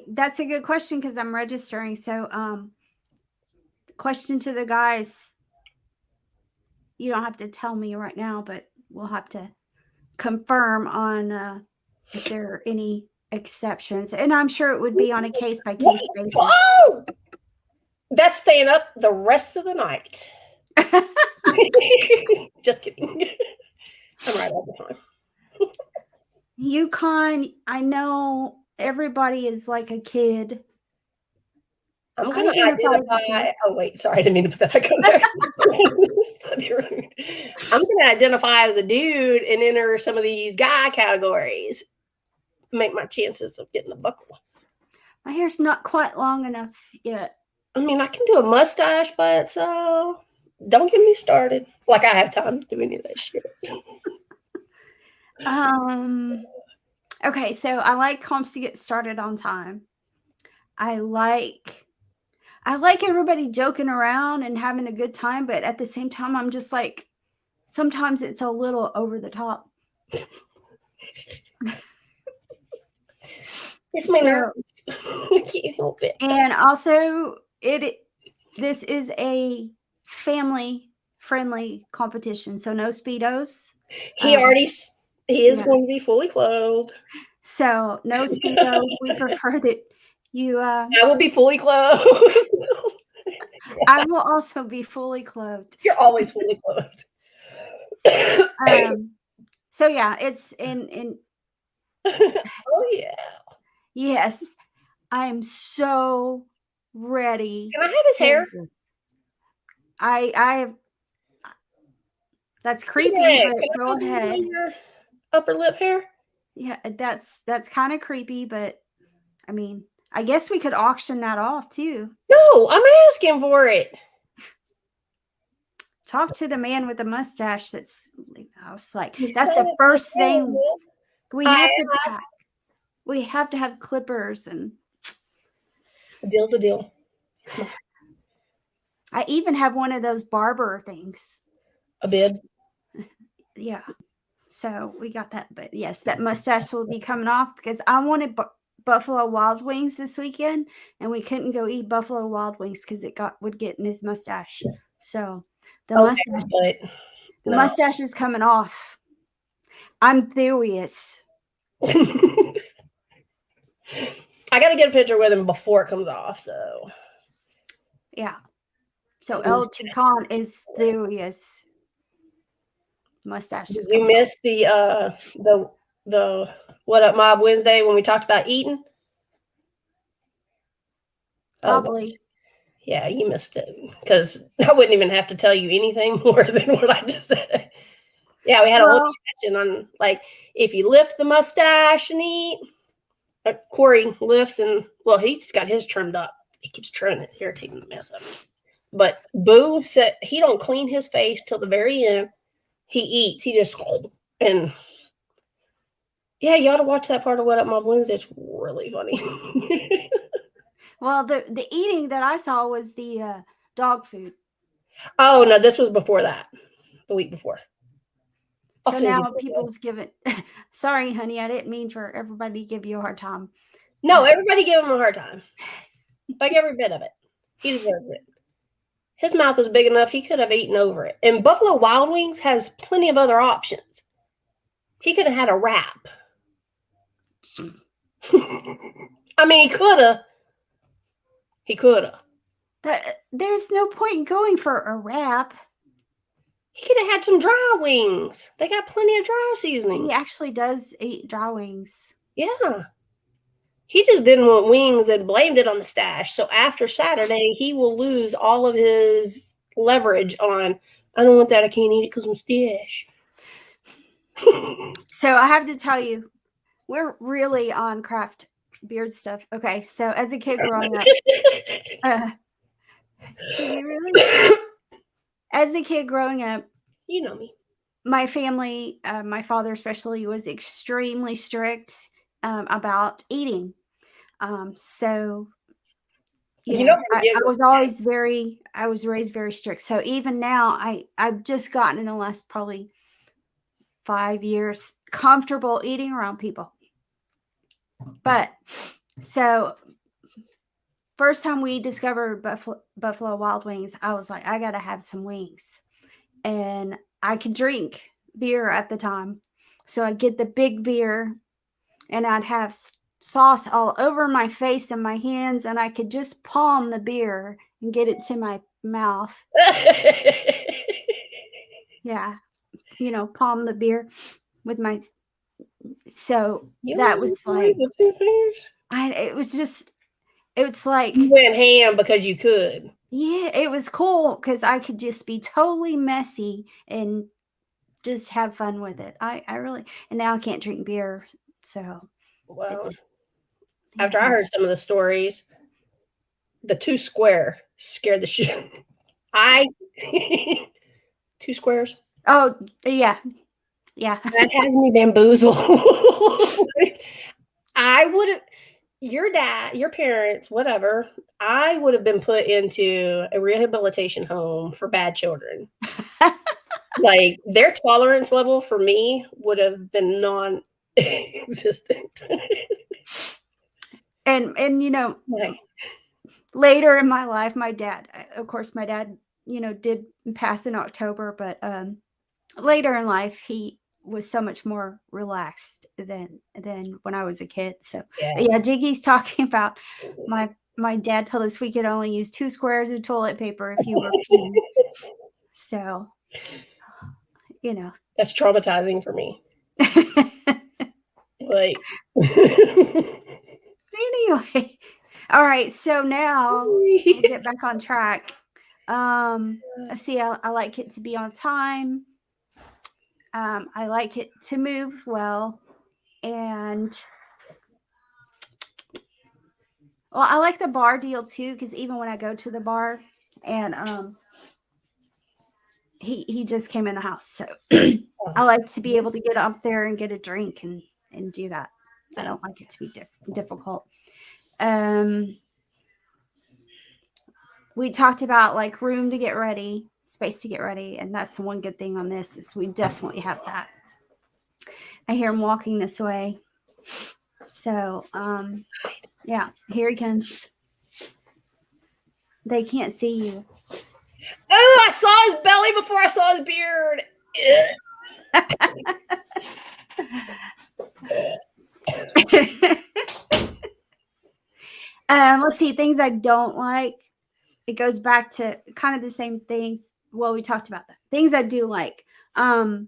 B: That's a good question because I'm registering. So, question to the guys. You don't have to tell me right now, but we'll have to confirm on if there are any exceptions. And I'm sure it would be on a case-by-case basis.
A: Whoa! That's staying up the rest of the night. Just kidding. I'm right all the time.
B: Yukon, I know everybody is like a kid.
A: I'm going to identify. Oh, wait. Sorry. I didn't mean to put that back on there. I'm going to identify as a dude and enter some of these guy categories. Make my chances of getting a buckle.
B: My hair's not quite long enough yet.
A: I mean, I can do a mustache, but don't get me started. Like I have time to do any of that shit.
B: Okay, so I like comps to get started on time. I like everybody joking around and having a good time, but at the same time, I'm just like, sometimes it's a little over the top.
A: It's my nerves. I can't help it.
B: And also, this is a family-friendly competition, so no Speedos.
A: He is going to be fully clothed.
B: So no Speedos. We prefer that you. I
A: will be fully clothed.
B: I will also be fully clothed.
A: You're always fully clothed.
B: So yeah, it's in.
A: Oh yeah.
B: Yes, I'm so ready.
A: Can I have his hair?
B: I that's creepy, but go ahead.
A: Your upper lip hair?
B: Yeah, that's kind of creepy, but I mean, I guess we could auction that off too.
A: No, I'm asking for it.
B: Talk to the man with the mustache that's I was like, that's the first thing we have to pack. We have to have clippers, and
A: a deal's a deal.
B: I even have one of those barber things.
A: A bid.
B: Yeah. So we got that. But yes, that mustache will be coming off because I wanted Buffalo Wild Wings this weekend, and we couldn't go eat Buffalo Wild Wings because it would get in his mustache. So the mustache is coming off. I'm furious.
A: I got to get a picture with him before it comes off. So
B: yeah. So El Chicon is furious. Mustache.
A: You missed the What Up Mob Wednesday when we talked about eating?
B: Probably.
A: Yeah, you missed it because I wouldn't even have to tell you anything more than what I just said. Yeah, we had a whole discussion on like if you lift the mustache and eat. Corey lifts and he's got his trimmed up. He keeps trimming it, irritating the mess up. But Boo said he don't clean his face till the very end. He eats. He just and yeah, you ought to watch that part of What Up Mob Wednesday. It's really funny.
B: Well, the eating that I saw was the dog food.
A: Oh no, this was before that. The week before.
B: So now people's giving. Sorry, honey, I didn't mean for everybody to give you a hard time.
A: No, everybody gave him a hard time. Like every bit of it. He deserves it. His mouth is big enough, he could have eaten over it. And Buffalo Wild Wings has plenty of other options. He could have had a wrap. I mean, he could have. He could have.
B: There's no point in going for a wrap.
A: He could have had some dry wings. They got plenty of dry seasoning.
B: He actually does eat dry wings.
A: Yeah. He just didn't want wings and blamed it on the stash. So after Saturday, he will lose all of his leverage on, I don't want that. I can't eat it because I'm stash.
B: So I have to tell you, we're really on craft beard stuff. Okay. So as a kid growing up, should we really? As a kid growing up,
A: you know me.
B: My family, my father especially, was extremely strict about eating. So, I was always I was raised very strict. So even now, I've just gotten in the last probably 5 years comfortable eating around people. But so first time we discovered Buffalo Wild Wings, I was like, I got to have some wings. And I could drink beer at the time. So I'd get the big beer and I'd have sauce all over my face and my hands, and I could just palm the beer and get it to my mouth. Yeah. Palm the beer with my. So that was like. It's like.
A: You went ham because you could.
B: Yeah, it was cool because I could just be totally messy and just have fun with it. I really, and now I can't drink beer. So,
A: after I heard some of the stories, the 2 square scared the shit. 2 squares.
B: Oh yeah.
A: That has me bamboozled. I would have. Your dad, your parents, whatever, I would have been put into a rehabilitation home for bad children. Like their tolerance level for me would have been non-existent.
B: And later in my life, my dad, did pass in October, but later in life, he was so much more relaxed than when I was a kid. So yeah, Jiggy's talking about my dad told us we could only use 2 squares of toilet paper if you were peeing. So
A: that's traumatizing for me. Like
B: anyway, all right. So now we'll get back on track. Let's see. I like it to be on time. I like it to move well, and I like the bar deal too, because even when I go to the bar and he just came in the house. So I like to be able to get up there and get a drink and do that. I don't like it to be difficult. We talked about like room to get ready, space to get ready, and that's the one good thing on this is we definitely have that. I hear him walking this way. So, yeah, here he comes. They can't see you.
A: Oh, I saw his belly before I saw his beard.
B: Let's see, things I don't like. It goes back to kind of the same things. Well, we talked about that. Things I do like. I'm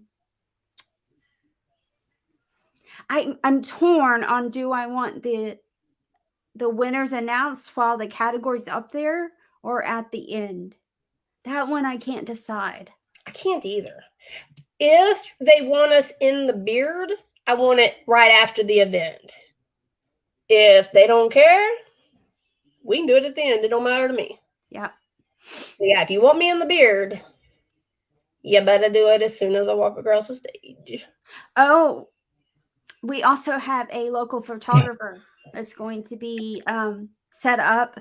B: torn on, do I want the winners announced while the category's up there or at the end? That one I can't decide.
A: I can't either. If they want us in the beard, I want it right after the event. If they don't care, we can do it at the end. It don't matter to me.
B: Yeah.
A: Yeah, if you want me in the beard, you better do it as soon as I walk across the stage.
B: Oh, we also have a local photographer that's going to be set up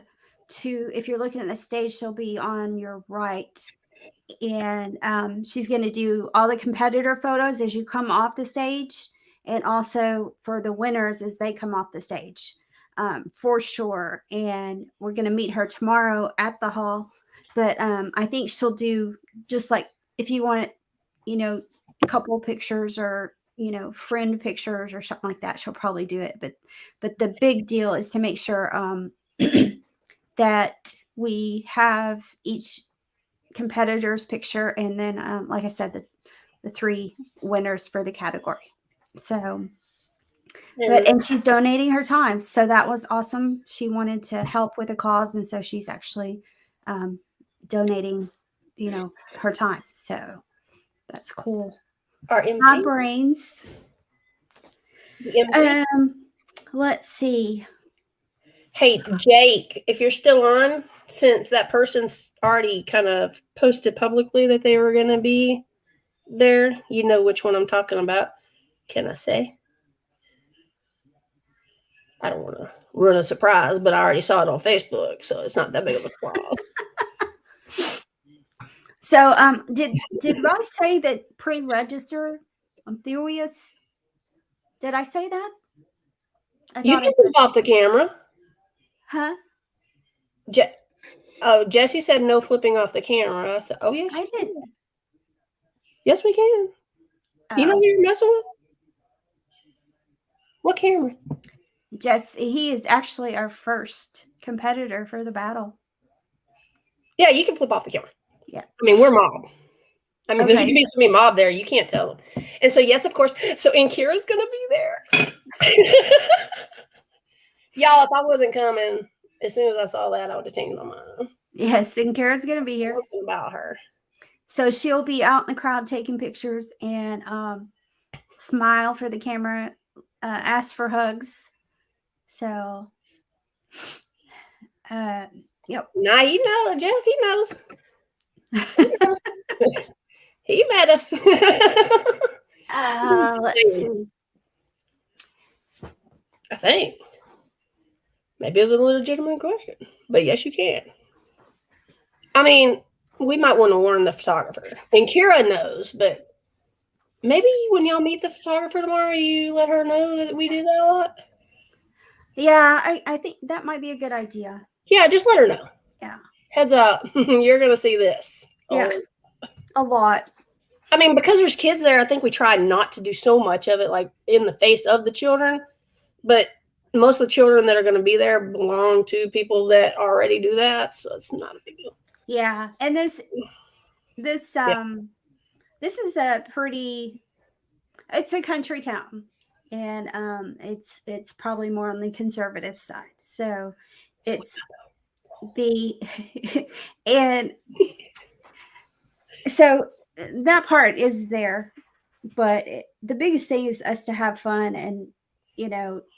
B: to, if you're looking at the stage, she'll be on your right. And she's going to do all the competitor photos as you come off the stage, and also for the winners as they come off the stage, for sure. And we're going to meet her tomorrow at the hall. But I think she'll do just like if you want it, couple pictures or friend pictures or something like that, she'll probably do it. But the big deal is to make sure that we have each competitor's picture, and then like I said, the 3 winners for the category. So and she's donating her time, so that was awesome. She wanted to help with a cause, and so she's actually donating her time, so that's cool.
A: Our MC?
B: My brains.
A: The MC?
B: Let's see.
A: Hey, Jake, if you're still on, since that person's already kind of posted publicly that they were going to be there, you know which one I'm talking about. Can I say? I don't want to ruin a surprise, but I already saw it on Facebook, so it's not that big of a surprise.
B: So, did I say that pre-register? I'm curious. Did I say that?
A: You can flip off the camera.
B: Huh?
A: Jesse said no flipping off the camera. I said, oh, yes.
B: I did.
A: Yes, we can. Oh. You know who you're messing with? What camera?
B: Jesse, he is actually our first competitor for the battle.
A: Yeah, you can flip off the camera.
B: Yeah.
A: I mean, we're mob. I mean, there's going to be some mob there. You can't tell them. And so, yes, of course. So, and Kira's going to be there. Y'all, if I wasn't coming, as soon as I saw that, I would have changed my mind.
B: Yes, and Kira's going to be here.
A: Something about her.
B: So she'll be out in the crowd taking pictures and smile for the camera, ask for hugs. So, yep.
A: Nah, you know, Jeff, he knows. He met us.
B: Let's see.
A: I think. Maybe it was a legitimate question. But yes, you can. I mean, we might want to warn the photographer. And Kira knows, but maybe when y'all meet the photographer tomorrow, you let her know that we do that a lot.
B: Yeah, I think that might be a good idea.
A: Yeah, just let her know.
B: Yeah.
A: Heads up. You're going to see this.
B: Yeah. A lot.
A: I mean, because there's kids there, I think we try not to do so much of it, like in the face of the children. But most of the children that are going to be there belong to people that already do that, so it's not a big deal.
B: Yeah, and this is a pretty. It's a country town, and it's probably more on the conservative side. So it's and so that part is there, but the biggest thing is us to have fun and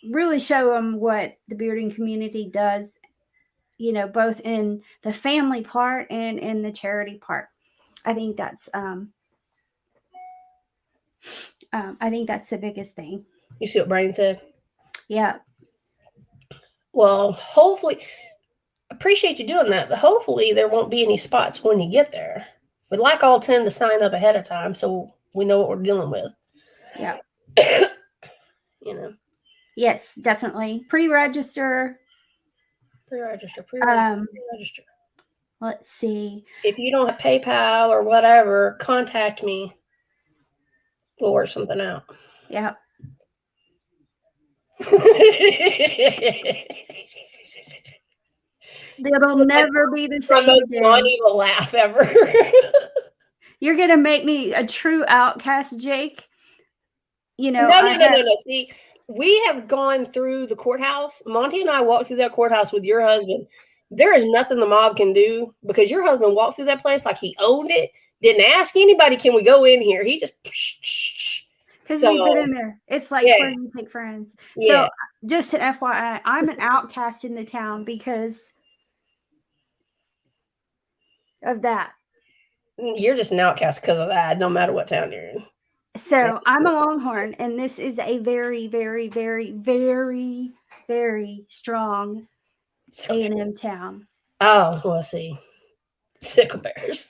B: really show them what the bearding community does, both in the family part and in the charity part. I think that's the biggest thing.
A: You see what Brian said?
B: Yeah.
A: Well, hopefully, appreciate you doing that, but hopefully there won't be any spots when you get there. We'd like all 10 to sign up ahead of time so we know what we're dealing with.
B: Yeah.
A: You know.
B: Yes, definitely. Pre-register.
A: Pre-register.
B: Let's see.
A: If you don't have PayPal or whatever, contact me. We'll work something out.
B: Yeah. It'll never be the same.
A: The most non-evil laugh ever.
B: You're gonna make me a true outcast, Jake. You know,
A: no. See, we have gone through the courthouse. Monty and I walked through that courthouse with your husband. There is nothing the mob can do because your husband walked through that place like he owned it. Didn't ask anybody, can we go in here? He just
B: because we've been in there. It's like where you take friends. So just an FYI, I'm an outcast in the town because of that.
A: You're just an outcast because of that, no matter what town you're in.
B: So I'm a Longhorn, and this is a very, very, very, very, very strong A&M town.
A: Oh, let's see. Sickle bears.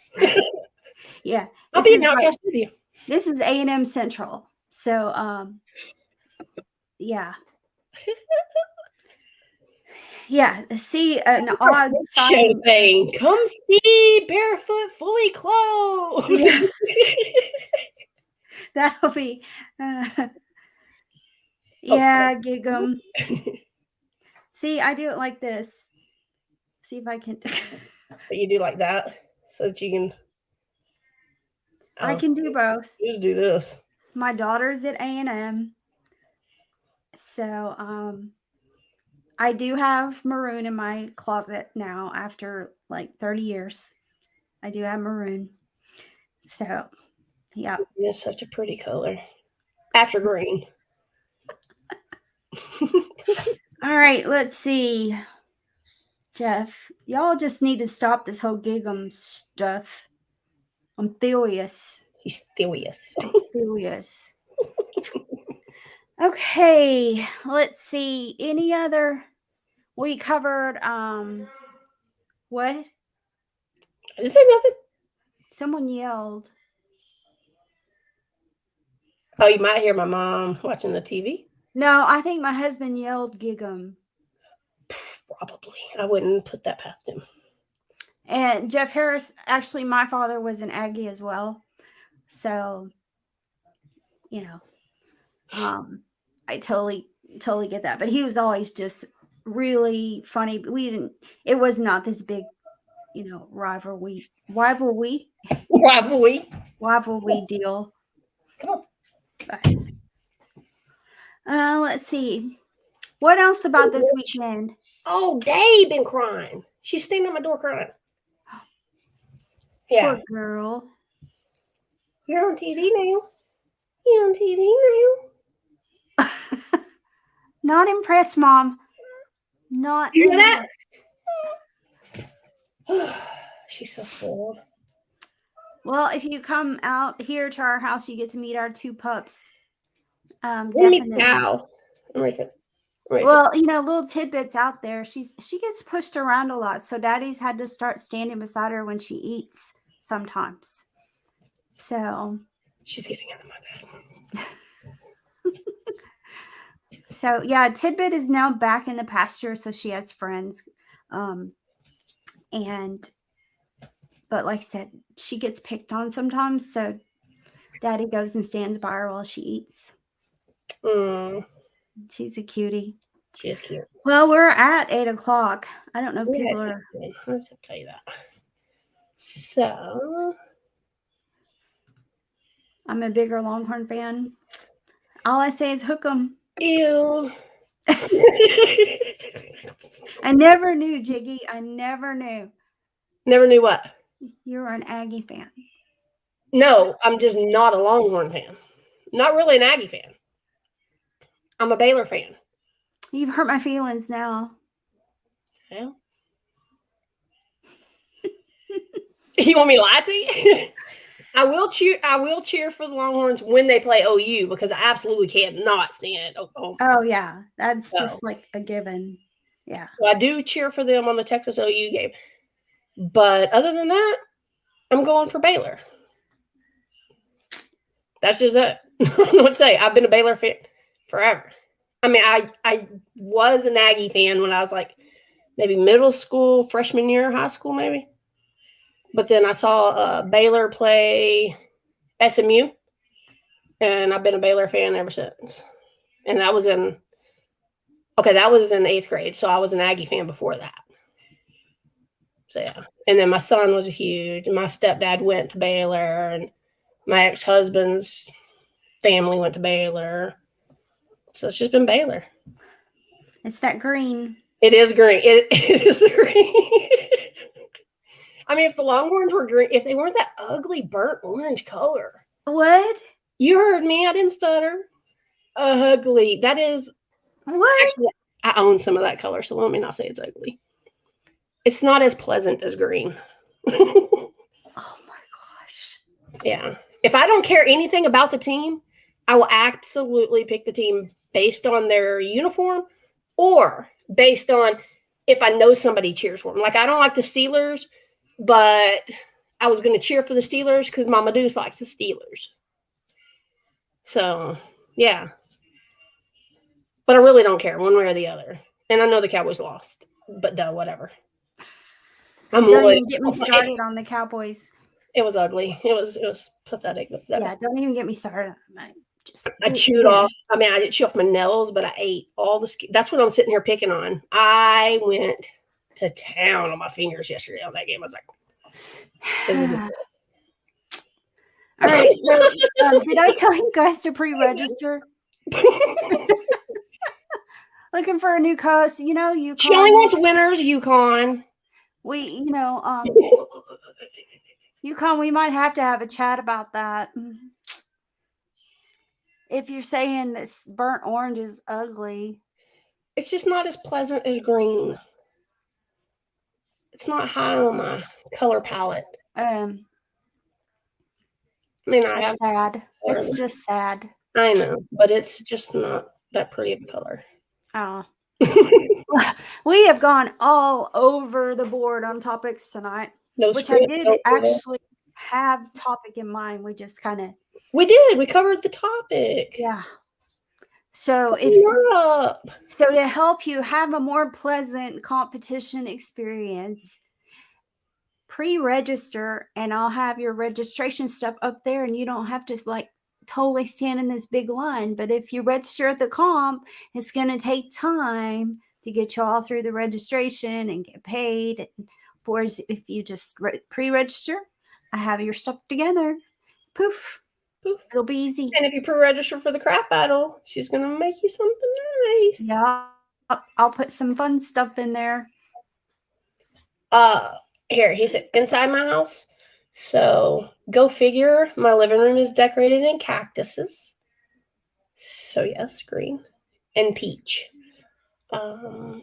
B: Yeah.
A: I'll be an outcast with you.
B: This is A&M Central. So, yeah. Yeah, see an odd
A: show thing. Come see Barefoot Fully Clothed.
B: Yeah. That'll be yeah, gig 'em. See, I do it like this. See if I can.
A: But you do like that so that you can.
B: I can do both.
A: You do this.
B: My daughter's at A&M, so I do have maroon in my closet now after like 30 years. I do have maroon. So, yeah.
A: It's such a pretty color. After green.
B: All right, let's see. Jeff, y'all just need to stop this whole gig-em stuff. I'm furious.
A: He's furious.
B: Furious. Okay, let's see. Any other? We covered what?
A: I didn't say nothing.
B: Someone yelled.
A: Oh, you might hear my mom watching the TV.
B: No, I think my husband yelled gig 'em.
A: Probably. I wouldn't put that past him.
B: And Jeff Harris, actually, my father was an Aggie as well. So, you know, I totally get that. But he was always just really funny. It was not this big, rivalry deal.
A: Come on.
B: Let's see. What else about this weekend?
A: Oh, Day been crying. She's standing at my door crying. Yeah.
B: Poor girl.
A: You're on TV now. You're on TV now.
B: Not impressed, Mom. Not
A: you impressed. That? She's so spoiled.
B: Well, if you come out here to our house, you get to meet our two pups.
A: Definitely. Now.
B: Well, little tidbits out there. She gets pushed around a lot, so Daddy's had to start standing beside her when she eats sometimes. So
A: she's getting into my bed.
B: So yeah, Tidbit is now back in the pasture, so she has friends. But like I said, she gets picked on sometimes, so Daddy goes and stands by her while she eats. She's a cutie.
A: She is cute.
B: Well, we're at 8:00. I don't know if people are.
A: Let's tell you that. So,
B: I'm a bigger Longhorn fan. All I say is hook 'em.
A: Ew.
B: I never knew, Jiggy. I never knew.
A: Never knew what?
B: You're an Aggie fan.
A: No, I'm just not a Longhorn fan. Not really an Aggie fan. I'm a Baylor fan.
B: You've hurt my feelings now.
A: Well. You want me to lie to you? I will cheer for the Longhorns when they play OU because I absolutely cannot stand Oklahoma.
B: Oh yeah, that's
A: So,
B: just like a given. Yeah.
A: so I do cheer for them on the Texas OU game. But other than that, I'm going for Baylor. That's just it. I don't know what to say. I've been a Baylor fan forever. I mean, I was an Aggie fan when I was like maybe middle school, freshman year, high school, maybe. But then I saw Baylor play SMU, and I've been a Baylor fan ever since. And that was in 8th grade, so I was an Aggie fan before that. So yeah, and then my son was huge. My stepdad went to Baylor, and my ex-husband's family went to Baylor. So it's just been Baylor.
B: It's that green.
A: It is green. It is green. I mean, if the Longhorns were green, if they weren't that ugly burnt orange color.
B: What?
A: You heard me. I didn't stutter. Ugly. That is.
B: What?
A: Actually, I own some of that color, so let me not say it's ugly. It's not as pleasant as green.
B: Oh my gosh.
A: Yeah. If I don't care anything about the team, I will absolutely pick the team based on their uniform or based on if I know somebody cheers for them. Like, I don't like the Steelers, but I was going to cheer for the Steelers because Mama Deuce likes the Steelers. So, yeah. But I really don't care one way or the other. And I know the Cowboys lost, but whatever.
B: Don't even get me started on the Cowboys.
A: It was ugly. It was pathetic.
B: Yeah, don't even get me started.
A: I chewed off. I mean, I didn't chew off my nails, but I ate all the skin. That's what I'm sitting here picking on. I went to town on my fingers yesterday on that game. I was like,
B: all right. So, did I tell you guys to pre-register? Looking for a new coach, you know, UConn.
A: She only wants winners, UConn.
B: UConn, we might have to have a chat about that. If you're saying this burnt orange is ugly.
A: It's just not as pleasant as green. It's not high on my color palette.
B: I mean, I have sad. It's just sad.
A: I know, but it's just not that pretty of a color.
B: Oh. We have gone all over the board on topics tonight, which I did actually have topic in mind. We just kind of...
A: We did. We covered the topic.
B: Yeah. So to help you have a more pleasant competition experience, pre-register, and I'll have your registration stuff up there, and you don't have to like totally stand in this big line. But if you register at the comp, it's going to take time to get you all through the registration and get paid. Whereas if you just pre-register, I have your stuff together. Poof. It'll be easy.
A: And if you pre-register for the Craft Battle, she's going to make you something nice.
B: Yeah. I'll put some fun stuff in there.
A: Here, he said, inside my house. So, go figure. My living room is decorated in cactuses. So, yes, green and peach. No,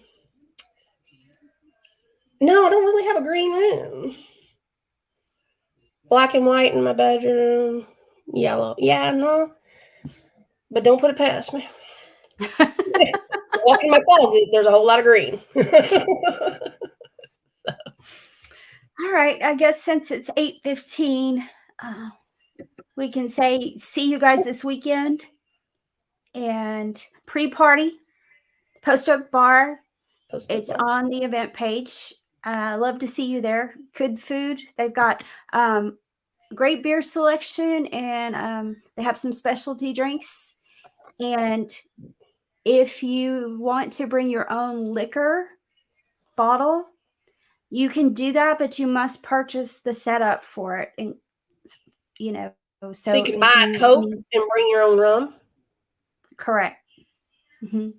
A: I don't really have a green room. Black and white in my bedroom. Yellow. Yeah, no. But don't put it past me. Walk in my closet, there's a whole lot of green.
B: So. All right. I guess since it's 8:15, we can say see you guys this weekend. And pre-party, Post Oak Bar. It's on the event page. I love to see you there. Good food. They've got great beer selection, and they have some specialty drinks. And if you want to bring your own liquor bottle, you can do that, but you must purchase the setup for it. And so
A: you can buy a Coke and bring your own rum.
B: Correct. Mm-hmm.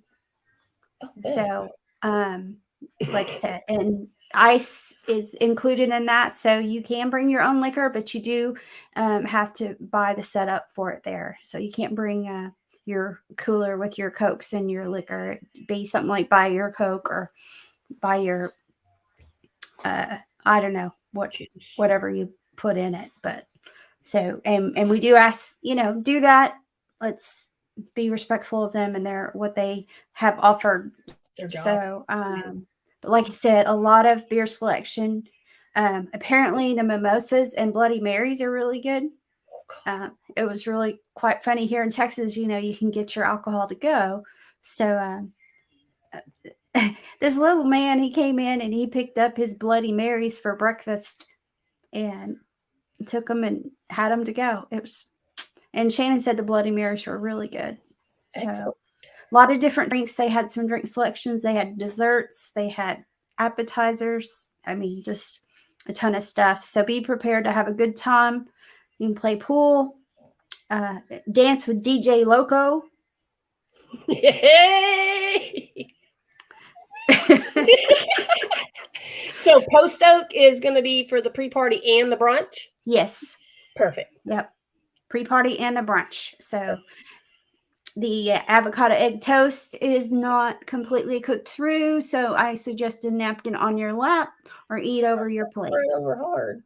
B: So, like I said, and ice is included in that. So you can bring your own liquor, but you do have to buy the setup for it there. So you can't bring your cooler with your Cokes and your liquor. It'd be something like buy your Coke or buy your, I don't know, whatever you put in it. But so, and we do ask, do that. Let's be respectful of them and what they have offered.
A: Their job.
B: So, but like I said, a lot of beer selection. Apparently the mimosas and Bloody Marys are really good. It was really quite funny here in Texas. You can get your alcohol to go. So, this little man, he came in and he picked up his Bloody Marys for breakfast and took them and had them to go. And Shannon said the Bloody Marys were really good. So
A: Excellent.
B: a lot of different drinks. They had some drink selections. They had desserts. They had appetizers. I mean, just a ton of stuff. So be prepared to have a good time. You can play pool, dance with DJ Loco.
A: Yay! So Post Oak is going to be for the pre-party and the brunch?
B: Yes.
A: Perfect.
B: Yep. Pre-party and the brunch. So the avocado egg toast is not completely cooked through. So I suggest a napkin on your lap or eat over your plate.
A: Right over hard.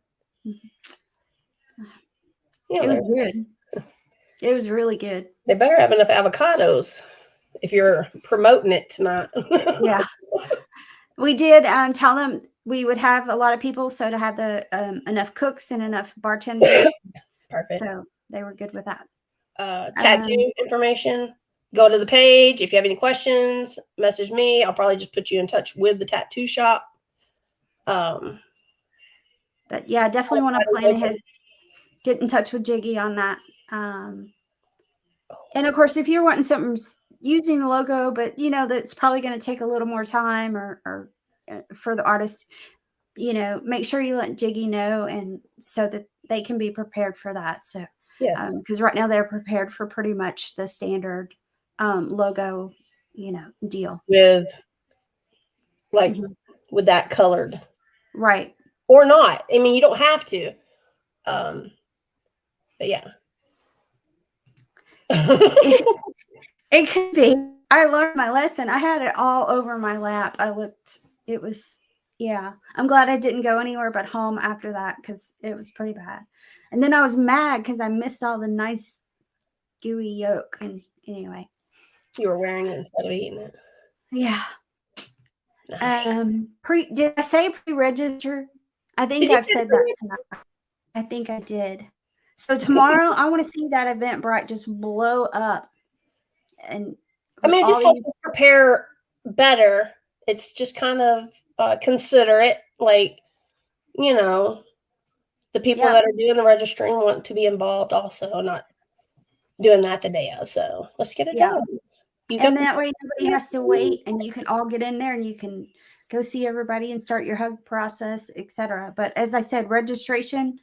A: Yeah,
B: it was good. It was really good.
A: They better have enough avocados if you're promoting it tonight.
B: Yeah. We did tell them we would have a lot of people, so to have the enough cooks and enough bartenders.
A: Perfect.
B: So they were good with that.
A: Tattoo information. Go to the page. If you have any questions, message me. I'll probably just put you in touch with the tattoo shop.
B: But yeah, definitely want to plan ahead. Get in touch with Jiggy on that. And of course, if you're wanting something using the logo, but that's probably going to take a little more time or for the artist, make sure you let Jiggy know, and so that they can be prepared for that. So,
A: yes,
B: because right now they're prepared for pretty much the standard logo, deal
A: with with that colored,
B: right,
A: or not. I mean, you don't have to. But yeah.
B: It could be. I learned my lesson. I had it all over my lap. I'm glad I didn't go anywhere but home after that because it was pretty bad. And then I was mad because I missed all the nice gooey yolk. And anyway.
A: You were wearing it instead of eating it.
B: Yeah.
A: Nice.
B: Did I say pre-register? I think I've said that tonight. I think I did. So tomorrow I want to see that Eventbrite just blow up. And
A: I mean, it just helps us prepare better. It's just kind of considerate, the people that are doing the registering want to be involved also, not doing that the day of. So let's get it done.
B: And that way nobody has to wait, and you can all get in there and you can go see everybody and start your hug process, etc. But as I said, registration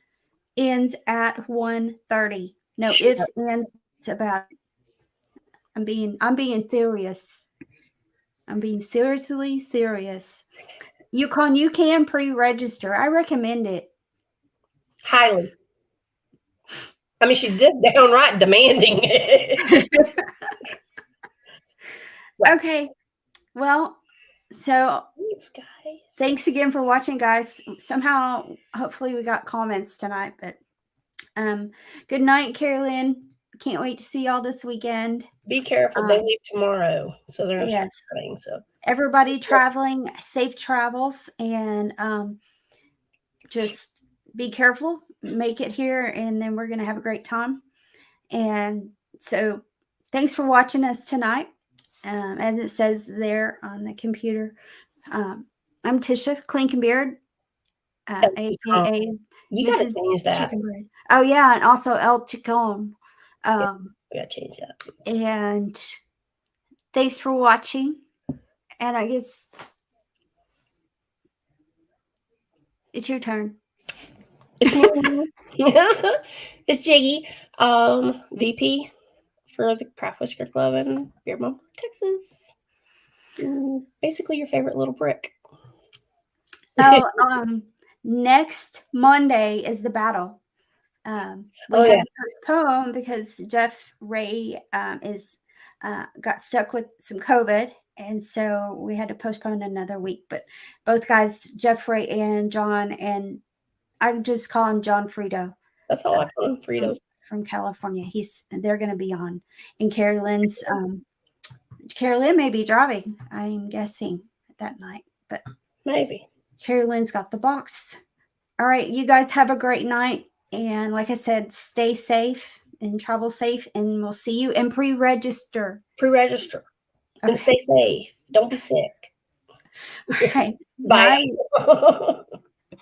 B: ends at 1:30. No ifs, ands, about it. I'm being serious. I'm being seriously serious. You can pre-register. I recommend it.
A: Highly. I mean, she's just downright demanding it.
B: Okay. Well, so thanks again for watching, guys. Somehow, hopefully we got comments tonight, but good night, Carolyn. Can't wait to see y'all this weekend.
A: Be careful. They leave tomorrow. So there's so
B: everybody traveling, safe travels, and just be careful, make it here, and then we're going to have a great time. And so thanks for watching us tonight. As it says there on the computer, I'm Tisha Klinkenbeard, aka
A: you gotta change that.
B: Chickenbread. Oh yeah, and also El Chicon.
A: We gotta change that.
B: And thanks for watching. And I guess it's your turn.
A: It's me. It's Jiggy, VP for the Craft Whisker Club in Beer Mom, Texas. Basically your favorite little brick.
B: So next Monday is the battle. We had to postpone because Jeff Ray got stuck with some COVID, and so we had to postpone another week. But both guys, Jeff Ray and John and I just call him John Frito.
A: That's all I call him, Frito.
B: From California. They're going to be on. And Carrie Lynn may be driving, I'm guessing, that night. But
A: maybe.
B: Carrie Lynn's got the box. All right, you guys have a great night. And like I said, stay safe and travel safe. And we'll see you and pre-register.
A: Pre-register. Okay. And stay safe. Don't be sick.
B: All right.
A: Bye.
B: Bye.